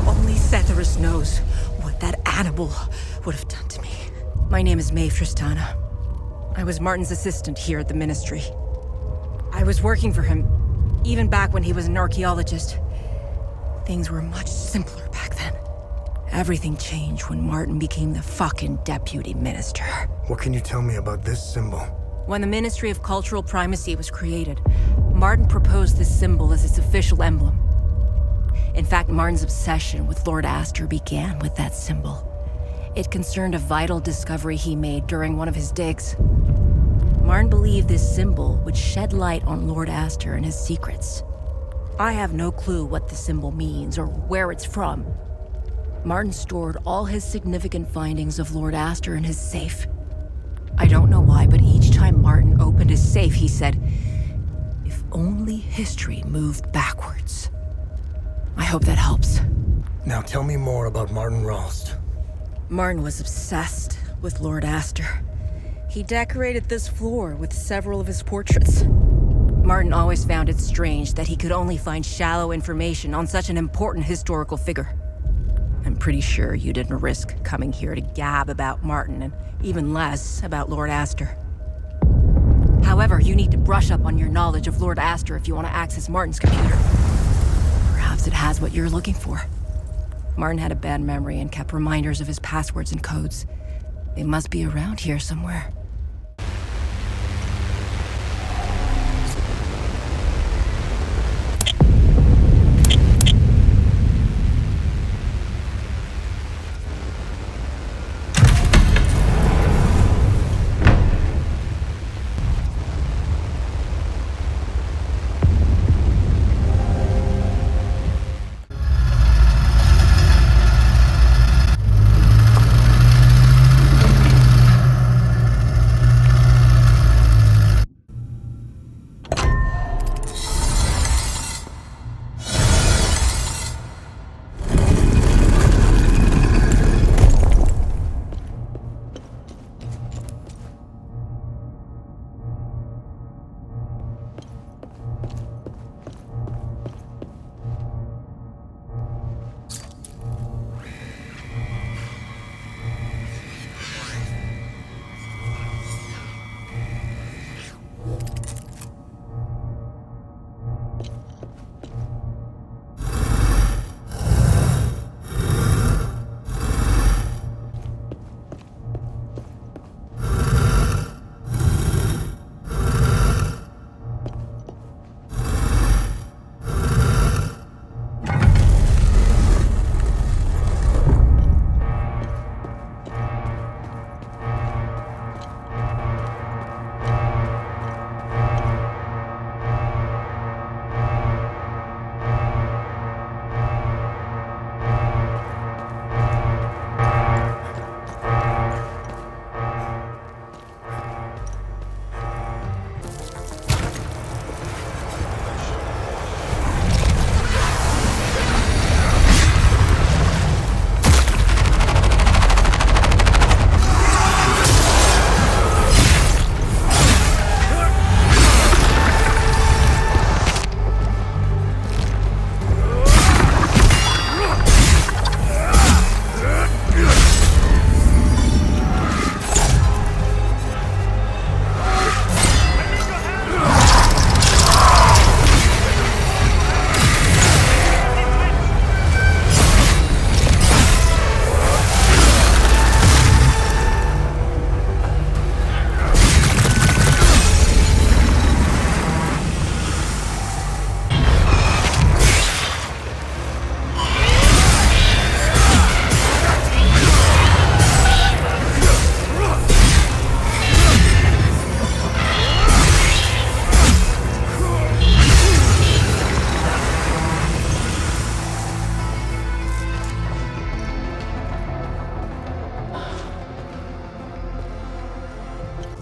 Only Setherus knows what that animal would have done to me. My name is Maeve Tristana. I was Martin's assistant here at the Ministry. I was working for him, even back when he was an archaeologist. Things were much simpler back then. Everything changed when Martin became the fucking deputy minister. What can you tell me about this symbol? When the Ministry of Cultural Primacy was created, Martin proposed this symbol as its official emblem. In fact, Martin's obsession with Lord Astor began with that symbol. It concerned a vital discovery he made during one of his digs. Martin believed this symbol would shed light on Lord Astor and his secrets. I have no clue what the symbol means or where it's from. Martin stored all his significant findings of Lord Astor in his safe. I don't know why, but each time Martin opened his safe, he said, "If only history moved backwards." I hope that helps. Now tell me more about Martin Rost. Martin was obsessed with Lord Astor. He decorated this floor with several of his portraits. Martin always found it strange that he could only find shallow information on such an important historical figure. I'm pretty sure you didn't risk coming here to gab about Martin, and even less about Lord Astor. However, you need to brush up on your knowledge of Lord Astor if you want to access Martin's computer. Perhaps it has what you're looking for. Martin had a bad memory and kept reminders of his passwords and codes. They must be around here somewhere.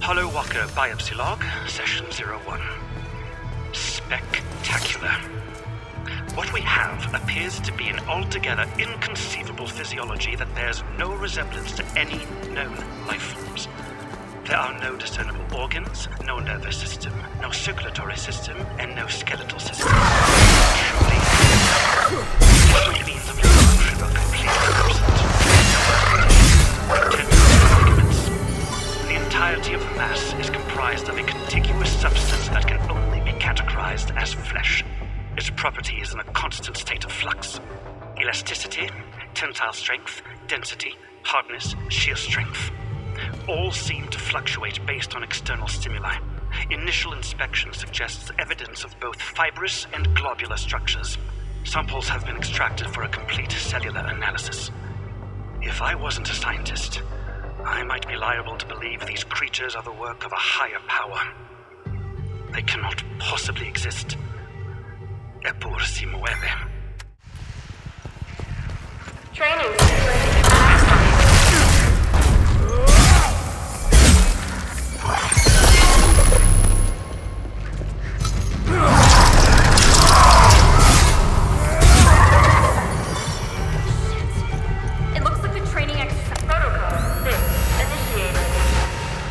Apollo Walker biopsy log, session 01. Spectacular. What we have appears to be an altogether inconceivable physiology that bears no resemblance to any known life forms. There are no discernible organs, no nervous system, no circulatory system, and no skeletal system. Truly, the means of locomotion are completely absent. Tendons, ligaments. The entirety of the mass is comprised of a contiguous substance that can only be categorized as flesh. Its property is in a constant state of flux. Elasticity, tensile strength, density, hardness, shear strength. All seem to fluctuate based on external stimuli. Initial inspection suggests evidence of both fibrous and globular structures. Samples have been extracted for a complete cellular analysis. If I wasn't a scientist, I might be liable to believe these creatures are the work of a higher power. They cannot possibly exist. Eppur si muove. Training. It looks like the training exercise. Protocol 6 initiated.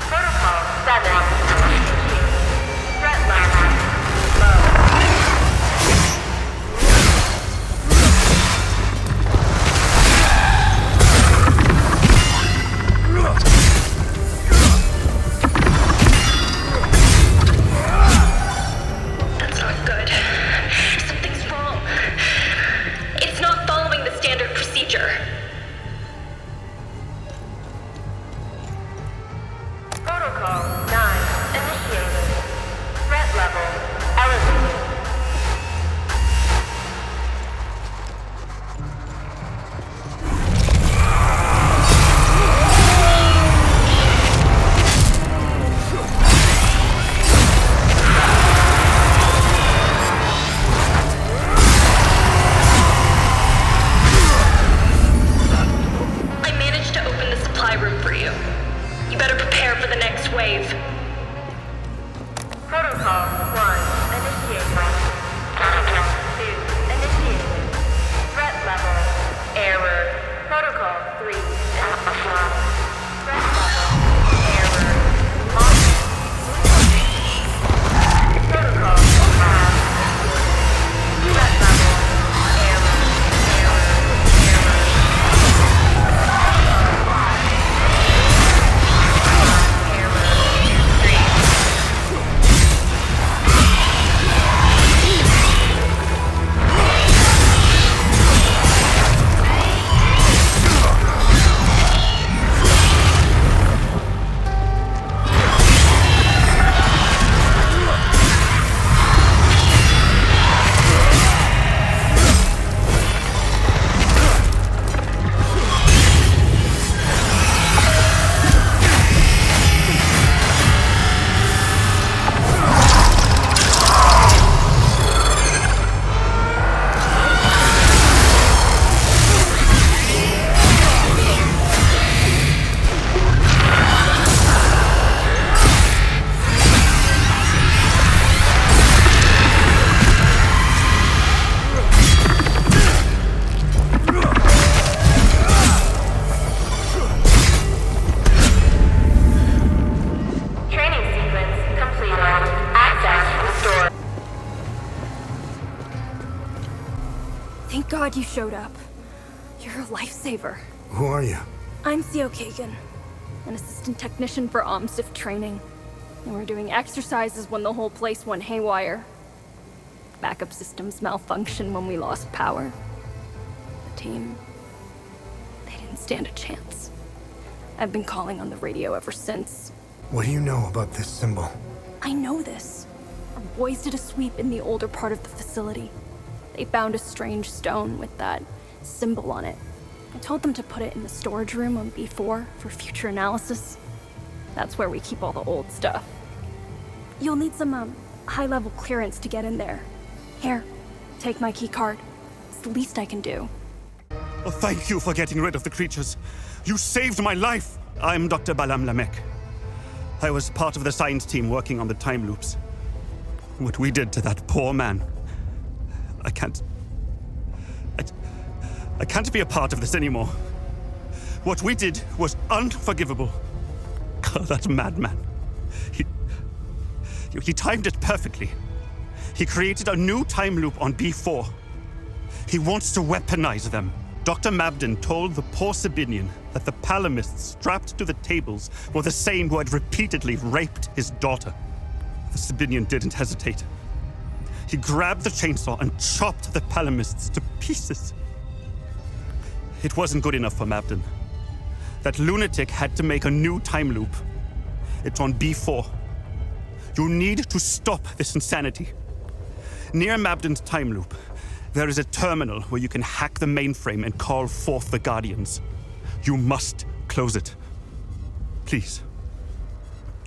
Protocol 7 initiated. Threat level low. That's not good. Something's wrong. It's not following the standard procedure. Protocol 9 initiated. Threat level elevated. I managed to open the supply room for you. You better prepare for the next wave. Protocol 1 initiated. Protocol 2 initiated. Threat level error. Protocol 3 initiated. Threat level error. Protocol 5 threat level error. Training sequence completed. Access restored. Thank God you showed up. You're a lifesaver. Who are you? I'm Theo Kagan, an assistant technician for OMSIF training. And we're doing exercises when the whole place went haywire. Backup systems malfunctioned when we lost power. The team, they didn't stand a chance. I've been calling on the radio ever since. What do you know about this symbol? I know this. Our boys did a sweep in the older part of the facility. They found a strange stone with that symbol on it. I told them to put it in the storage room on B4 for future analysis. That's where we keep all the old stuff. You'll need some, high-level clearance to get in there. Here, take my key card. It's the least I can do. Oh, thank you for getting rid of the creatures. You saved my life. I'm Dr. Balam Lamek. I was part of the science team working on the time loops. What we did to that poor man, I can't be a part of this anymore. What we did was unforgivable. God, that madman. He timed it perfectly. He created a new time loop on B4. He wants to weaponize them. Dr. Mabden told the poor Sabinian that the palamists strapped to the tables were the same who had repeatedly raped his daughter. The Sabinian didn't hesitate. He grabbed the chainsaw and chopped the palamists to pieces. It wasn't good enough for Mabden. That lunatic had to make a new time loop. It's on B4. You need to stop this insanity. Near Mabden's time loop, there is a terminal where you can hack the mainframe and call forth the Guardians. You must close it. Please.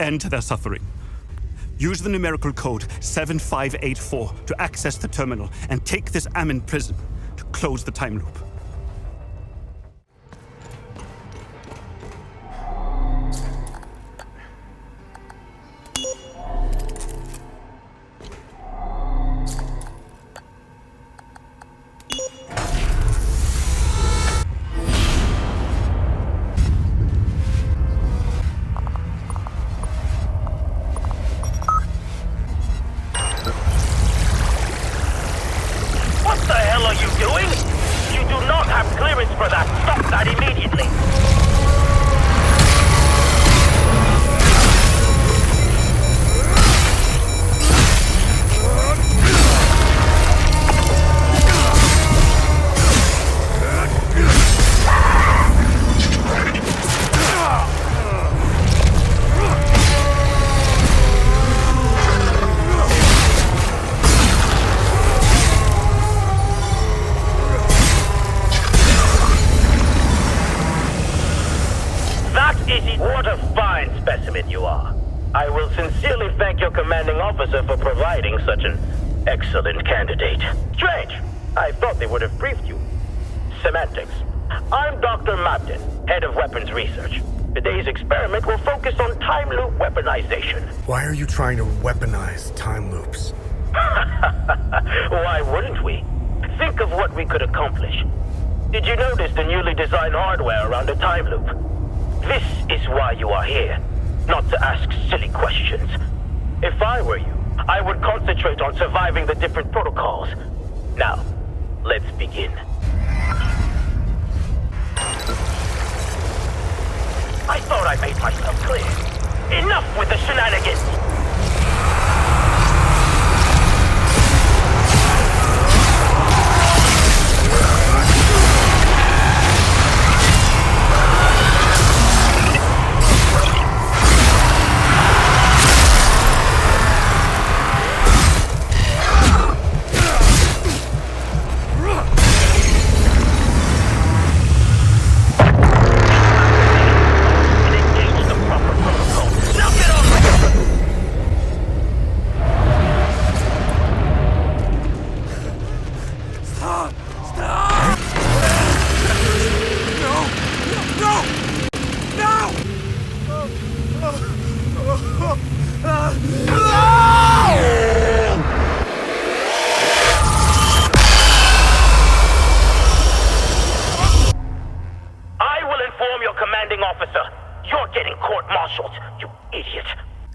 End their suffering. Use the numerical code 7584 to access the terminal and take this Ammon prison to close the time loop. For providing such an excellent candidate. Strange. I thought they would have briefed you. Semantics. I'm Dr. Mabden, head of weapons research. Today's experiment will focus on time loop weaponization. Why are you trying to weaponize time loops? Why wouldn't we? Think of what we could accomplish. Did you notice the newly designed hardware around a time loop? This is why you are here, not to ask silly questions. If I were you, I would concentrate on surviving the different protocols. Now, let's begin. I thought I made myself clear. Enough with the shenanigans!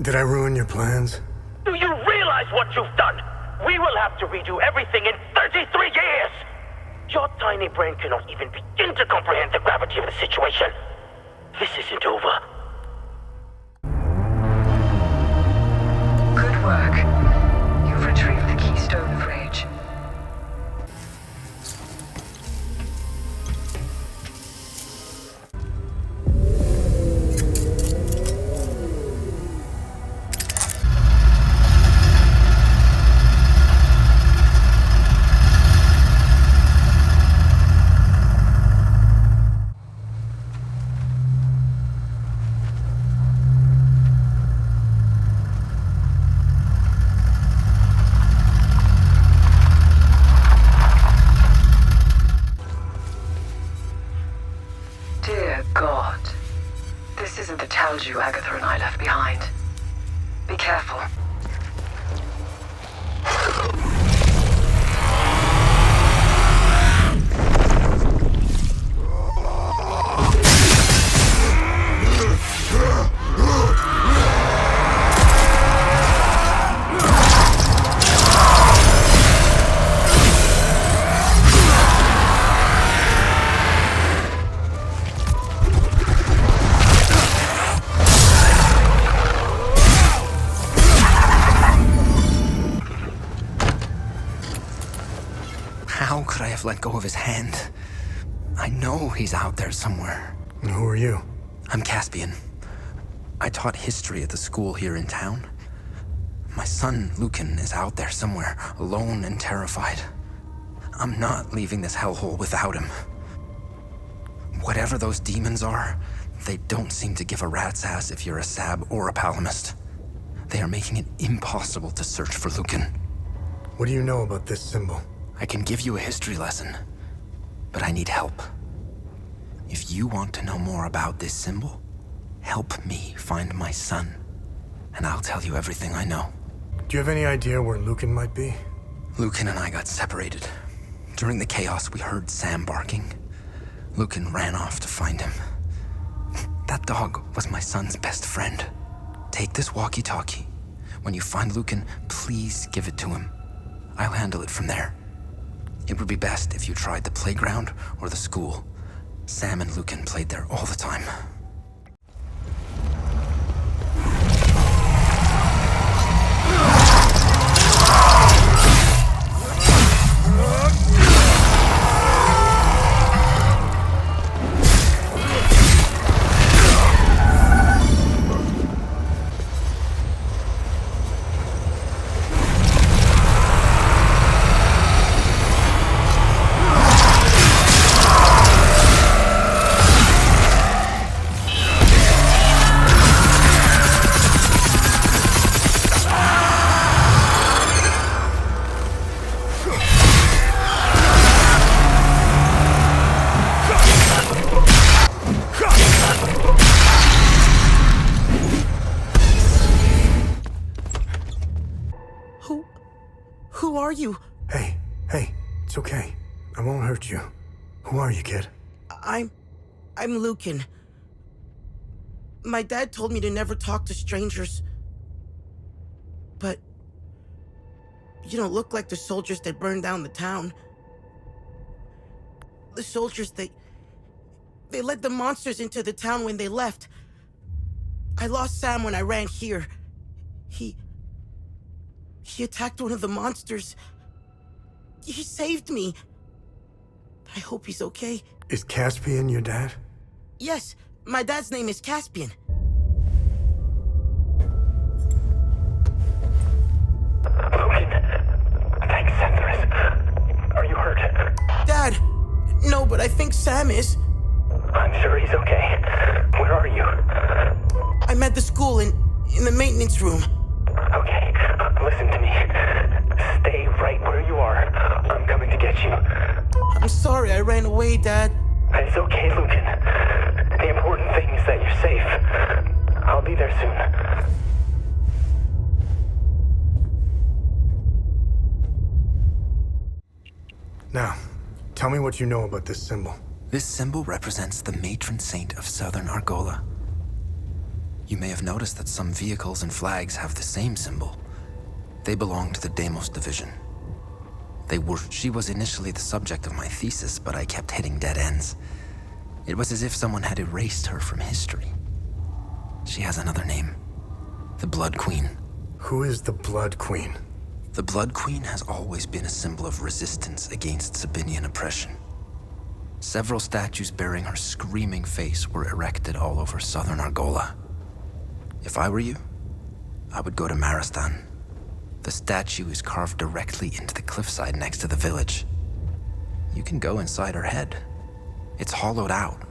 Did I ruin your plans? Do you realize what you've done? We will have to redo everything in 33 years! Your tiny brain cannot even begin to comprehend the gravity of the situation. This isn't over. Good work. You've retrieved the keystone of rage. careful. How could I have let go of his hand? I know he's out there somewhere. And who are you? I'm Caspian. I taught history at the school here in town. My son, Lucan, is out there somewhere, alone and terrified. I'm not leaving this hellhole without him. Whatever those demons are, they don't seem to give a rat's ass if you're a Sab or a Palamist. They are making it impossible to search for Lucan. What do you know about this symbol? I can give you a history lesson, but I need help. If you want to know more about this symbol, help me find my son, and I'll tell you everything I know. Do you have any idea where Lucan might be? Lucan and I got separated. During the chaos, we heard Sam barking. Lucan ran off to find him. That dog was my son's best friend. Take this walkie-talkie. When you find Lucan, please give it to him. I'll handle it from there. It would be best if you tried the playground or the school. Sam and Lucan played there all the time. Who are you? Hey, it's okay. I won't hurt you. Who are you, kid? I'm Lucan. My dad told me to never talk to strangers. But you don't look like the soldiers that burned down the town. The soldiers, they let the monsters into the town when they left. I lost Sam when I ran here. He attacked one of the monsters. He saved me. I hope he's okay. Is Caspian your dad? Yes, my dad's name is Caspian. Lucan, thanks, Centaurus. Are you hurt? Dad, no, but I think Sam is. I'm sure he's okay. Where are you? I'm at the school in the maintenance room. Okay, listen to me. Stay right where you are. I'm coming to get you. I'm sorry I ran away, Dad. It's okay, Lucan. The important thing is that you're safe. I'll be there soon. Now, tell me what you know about this symbol. This symbol represents the matron saint of southern Argola. You may have noticed that some vehicles and flags have the same symbol. They belong to the Deimos division. She was initially the subject of my thesis, but I kept hitting dead ends. It was as if someone had erased her from history. She has another name. The Blood Queen. Who is the Blood Queen? The Blood Queen has always been a symbol of resistance against Sabinian oppression. Several statues bearing her screaming face were erected all over southern Argola. If I were you, I would go to Maristan. The statue is carved directly into the cliffside next to the village. You can go inside her head. It's hollowed out.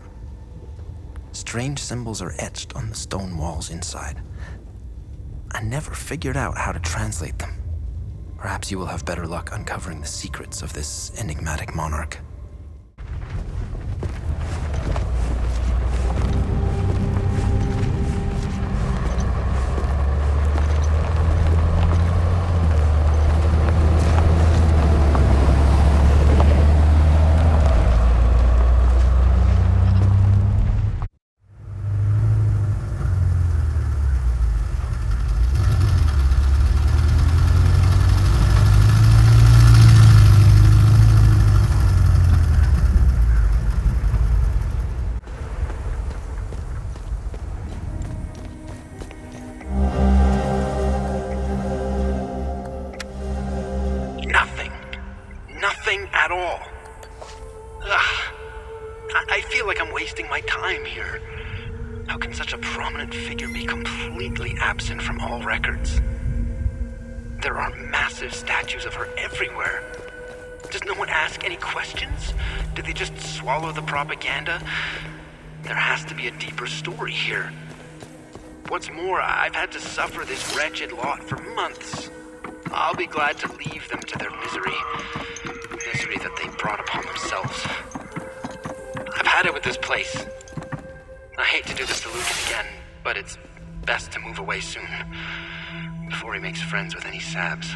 Strange symbols are etched on the stone walls inside. I never figured out how to translate them. Perhaps you will have better luck uncovering the secrets of this enigmatic monarch. prominent figure be completely absent from all records? There are massive statues of her everywhere. Does no one ask any questions? Did they just swallow the propaganda? There has to be a deeper story here. What's more, I've had to suffer this wretched lot for months. I'll be glad to leave them to their misery. Misery that they brought upon themselves. I've had it with this place. I hate to do this to Lucas again, but it's best to move away soon. Before he makes friends with any sabs.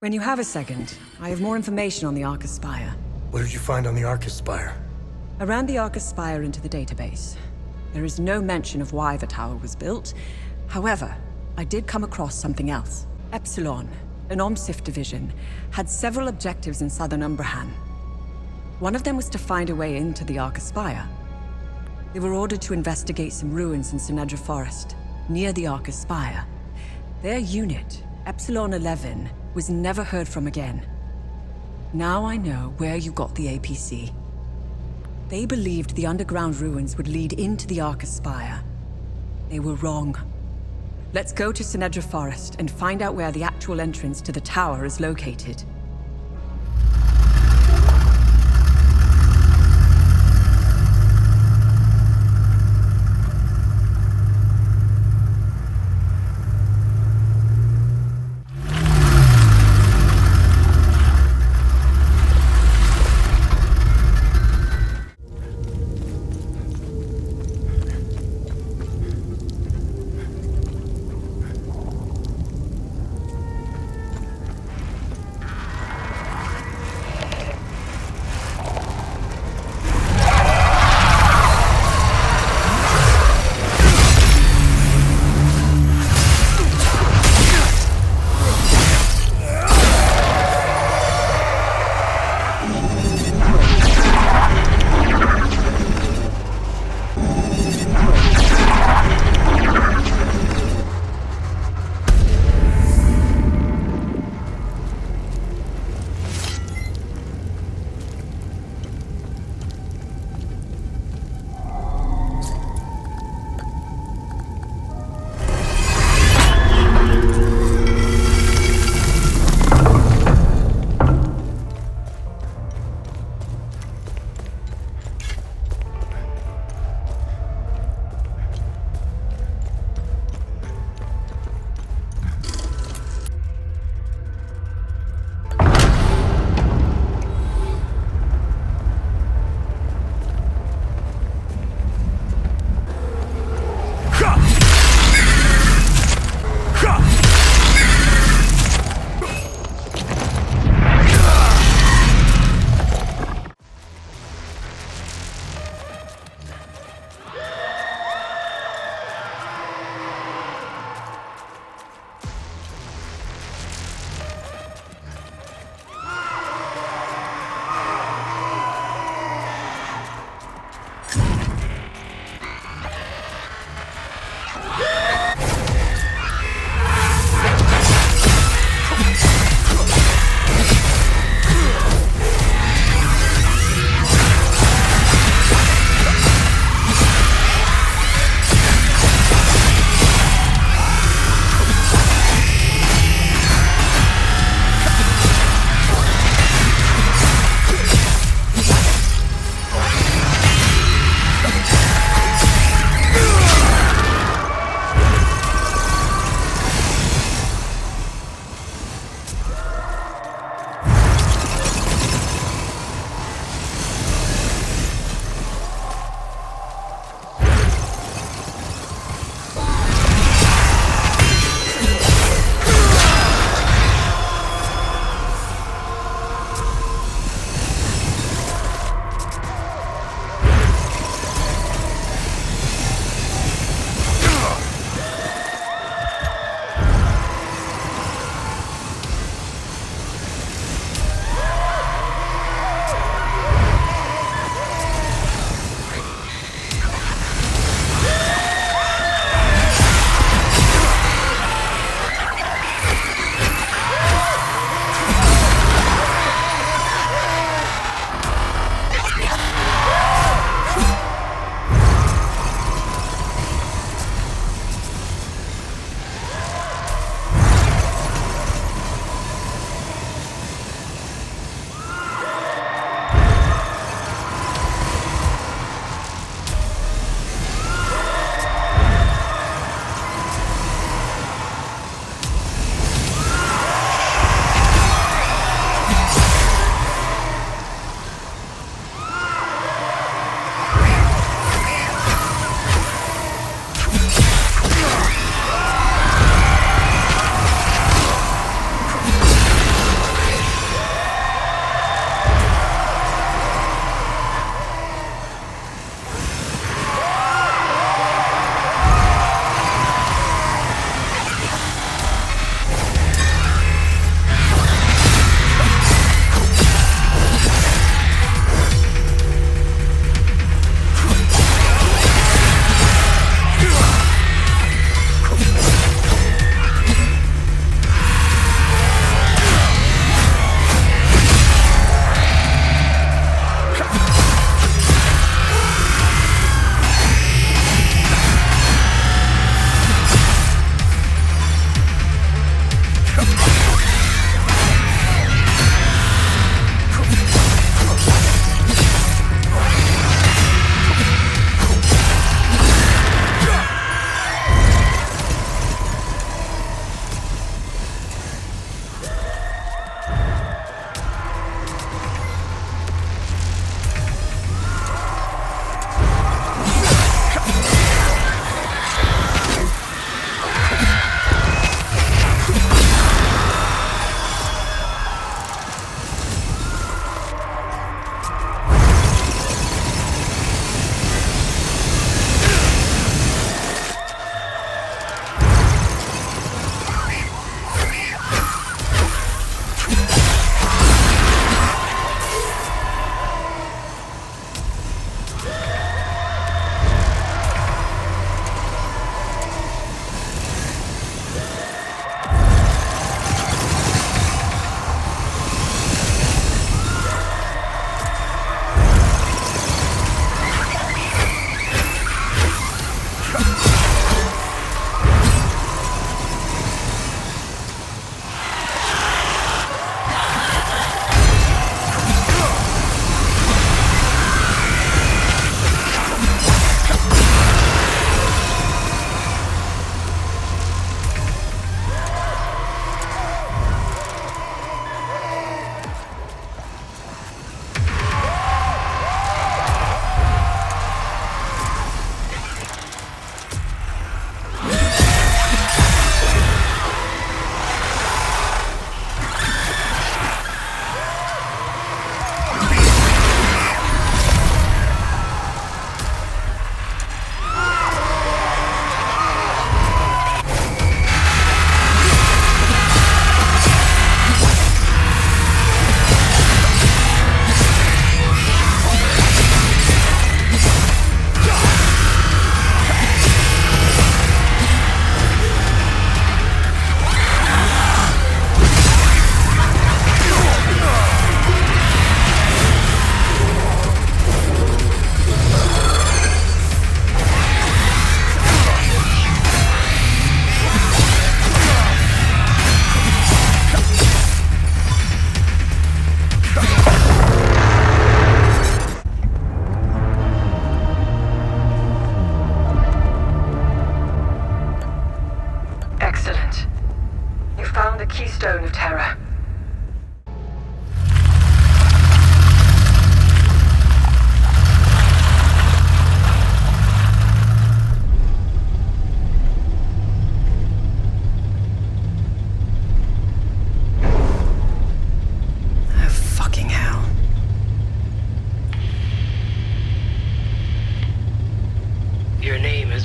When you have a second, I have more information on the Arcus Spire. What did you find on the Arcus Spire? I ran the Arcus Spire into the database. There is no mention of why the tower was built. However, I did come across something else. Epsilon, an OMSIF division, had several objectives in southern Umbrahan. One of them was to find a way into the Arcus Spire. They were ordered to investigate some ruins in Sinedra Forest, near the Arcus Spire. Their unit, Epsilon 11, was never heard from again. Now I know where you got the APC. They believed the underground ruins would lead into the Arcus Spire. They were wrong. Let's go to Sinedra Forest and find out where the actual entrance to the tower is located.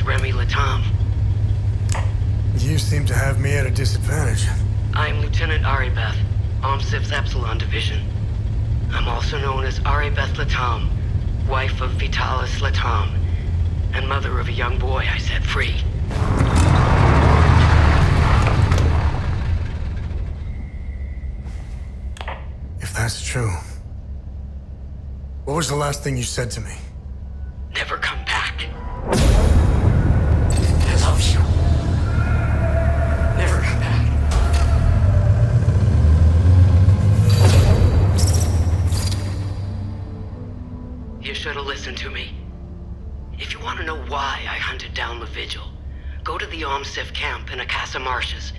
is Remy Latam. You seem to have me at a disadvantage. I'm Lieutenant Aribeth, OMSIF's Epsilon Division. I'm also known as Aribeth Latam, wife of Vitalis Latam, and mother of a young boy I set free. If that's true, what was the last thing you said to me? Never come back. I love you. Never come back. You should have listened to me. If you want to know why I hunted down the Vigil, go to the OMSIF camp in Akasa Marshes.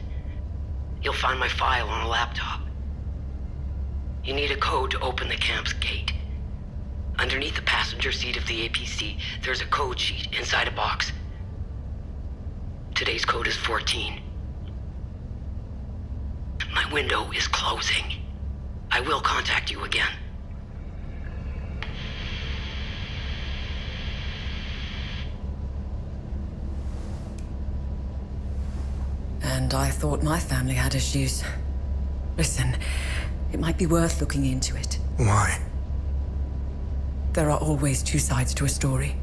You'll find my file on a laptop. You need a code to open the camp's gate. Underneath the passenger seat of the APC, there's a code sheet inside a box. Today's code is 14. My window is closing. I will contact you again. And I thought my family had issues. Listen, it might be worth looking into it. Why? There are always two sides to a story.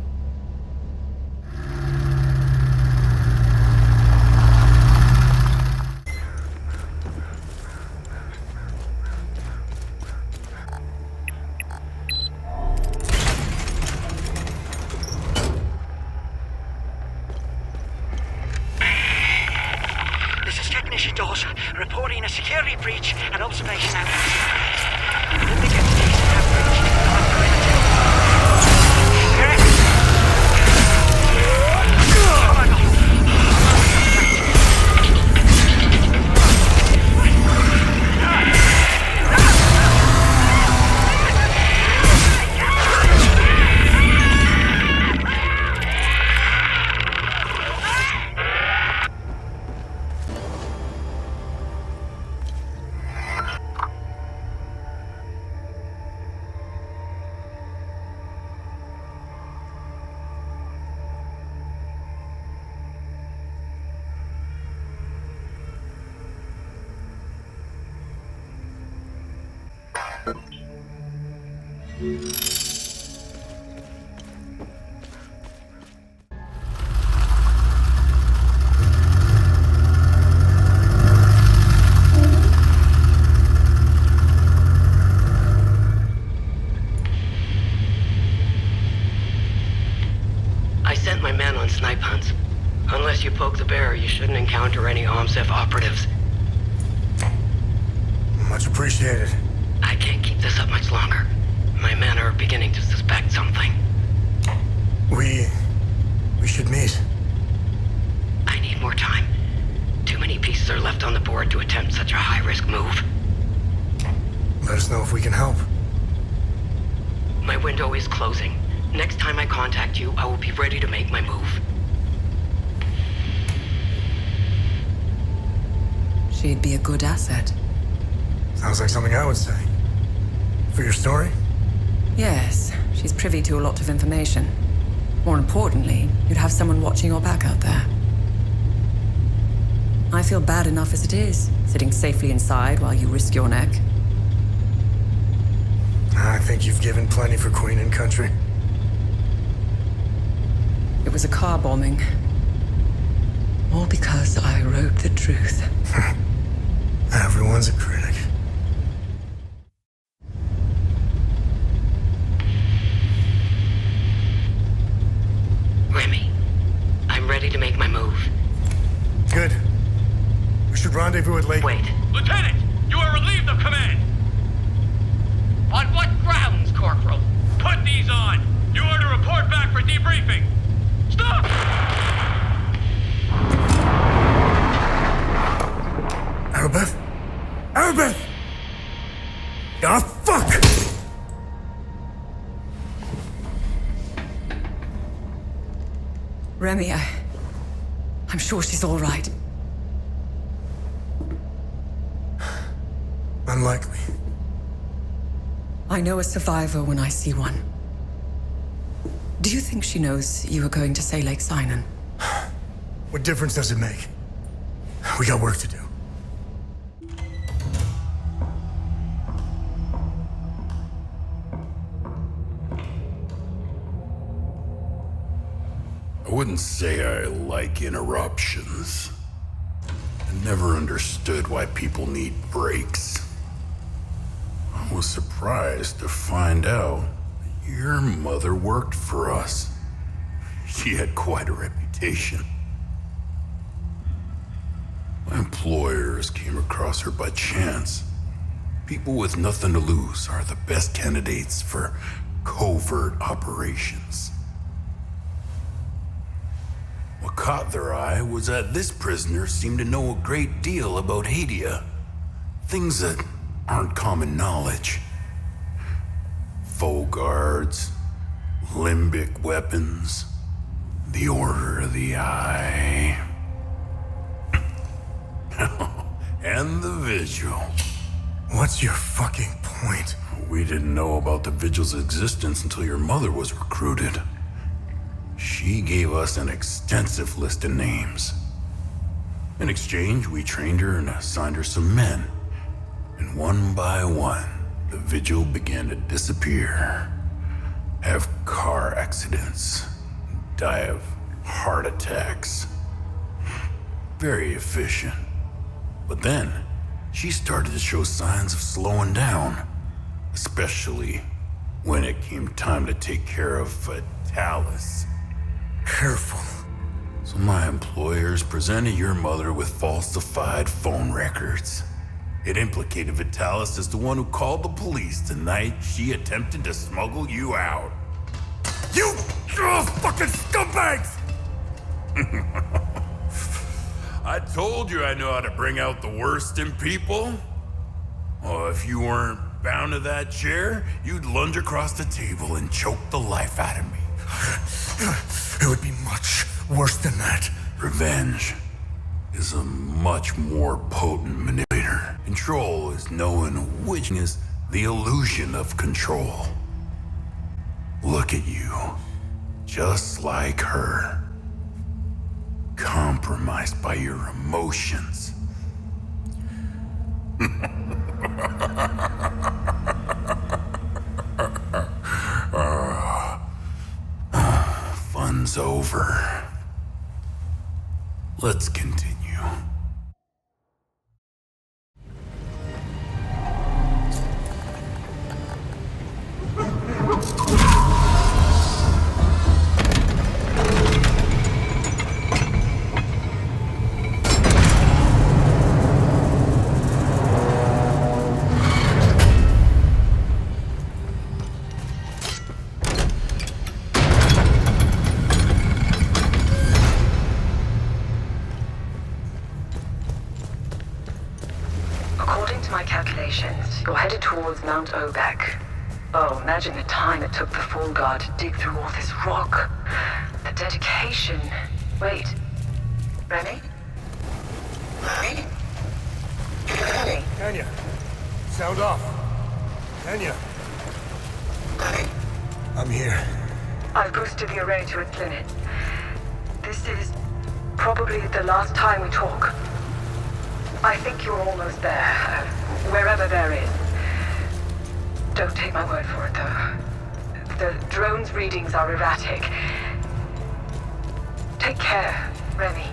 This is Technician Dawes, reporting a security breach and observation outpost. The big entities have breached non-perimeter. Correct. Oh my God. I sent my men on snipe hunts. Unless you poke the bear, you shouldn't encounter any OMSIF operatives. Much appreciated. I can't keep this up much longer. My men are beginning to suspect something. We should meet. I need more time. Too many pieces are left on the board to attempt such a high-risk move. Let us know if we can help. My window is closing. Next time I contact you, I will be ready to make my move. She'd be a good asset. Sounds like something I would say. For your story? Yes, she's privy to a lot of information. More importantly, you'd have someone watching your back out there. I feel bad enough as it is, sitting safely inside while you risk your neck. I think you've given plenty for Queen and Country. It was a car bombing. All because I wrote the truth. Everyone's a critic. Remy, I'm ready to make my move. Good. We should rendezvous at Lake. Wait. Lieutenant, you are relieved of command. On what grounds, Corporal? Put these on. You are to report back for debriefing. Stop! Aribeth? Aribeth! Ah, fuck! Remy, I'm sure she's all right. Unlikely. I know a survivor when I see one. Do you think she knows you are going to say Lake Sinan? What difference does it make? We got work to do. I wouldn't say I like interruptions. I never understood why people need breaks. I was surprised to find out that your mother worked for us. She had quite a reputation. My employers came across her by chance. People with nothing to lose are the best candidates for covert operations. What caught their eye was that this prisoner seemed to know a great deal about Hadia. Things that aren't common knowledge. Faux guards, limbic weapons, the Order of the Eye. And the Vigil. What's your fucking point? We didn't know about the Vigil's existence until your mother was recruited. She gave us an extensive list of names. In exchange, we trained her and assigned her some men. And one by one, the Vigil began to disappear, have car accidents, die of heart attacks. Very efficient. But then, she started to show signs of slowing down, especially when it came time to take care of Vitalis. Careful. So my employers presented your mother with falsified phone records. It implicated Vitalis as the one who called the police the night she attempted to smuggle you out. You fucking scumbags! I told you I know how to bring out the worst in people. Oh, if you weren't bound to that chair, you'd lunge across the table and choke the life out of me. It would be much worse than that. Revenge is a much more potent manipulator. Control is knowing which is the illusion of control. Look at you, just like her. Compromised by your emotions. Fun's over. Let's continue. You're headed towards Mount Obek. Oh, imagine the time it took the Fall Guard to dig through all this rock. The dedication. Wait. Remy? Remy? Remy? Tanya, sound off. Tanya. I'm here. I've boosted the array to its limit. This is probably the last time we talk. I think you're almost there. Wherever there is. Don't take my word for it, though. The drone's readings are erratic. Take care, Remy.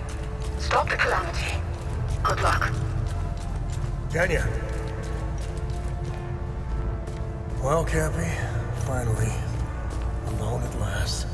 Stop the calamity. Good luck. Tanya. Well, Cappy, finally, alone at last.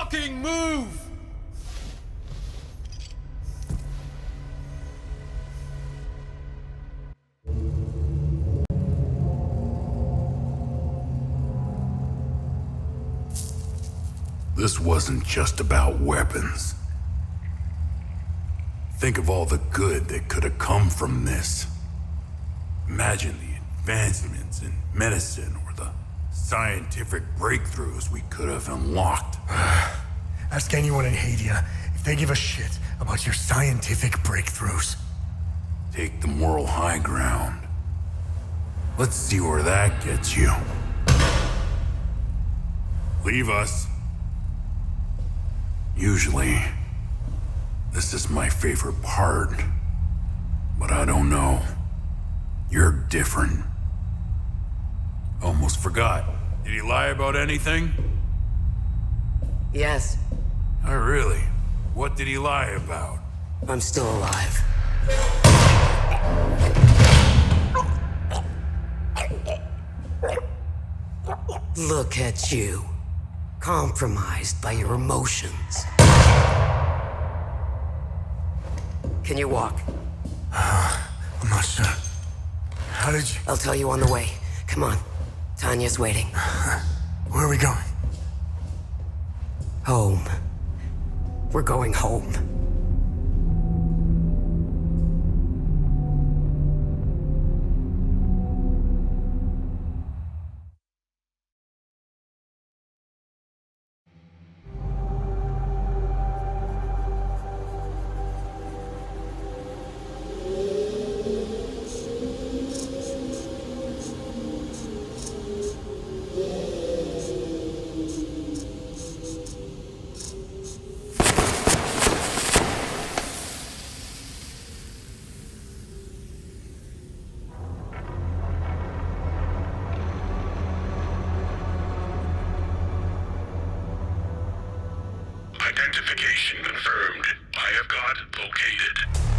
fucking move! This wasn't just about weapons. Think of all the good that could have come from this. Imagine the advancements in medicine or the scientific breakthroughs we could have unlocked. Ask anyone in Hadia if they give a shit about your scientific breakthroughs. Take the moral high ground. Let's see where that gets you. Leave us. Usually, this is my favorite part. But I don't know. You're different. Almost forgot. Did he lie about anything? Yes. Oh, really? What did he lie about? I'm still alive. Look at you. Compromised by your emotions. Can you walk? I'm not sure. How did you... I'll tell you on the way. Come on. Tanya's waiting. Where are we going? Home. We're going home. Identification confirmed. I have got located.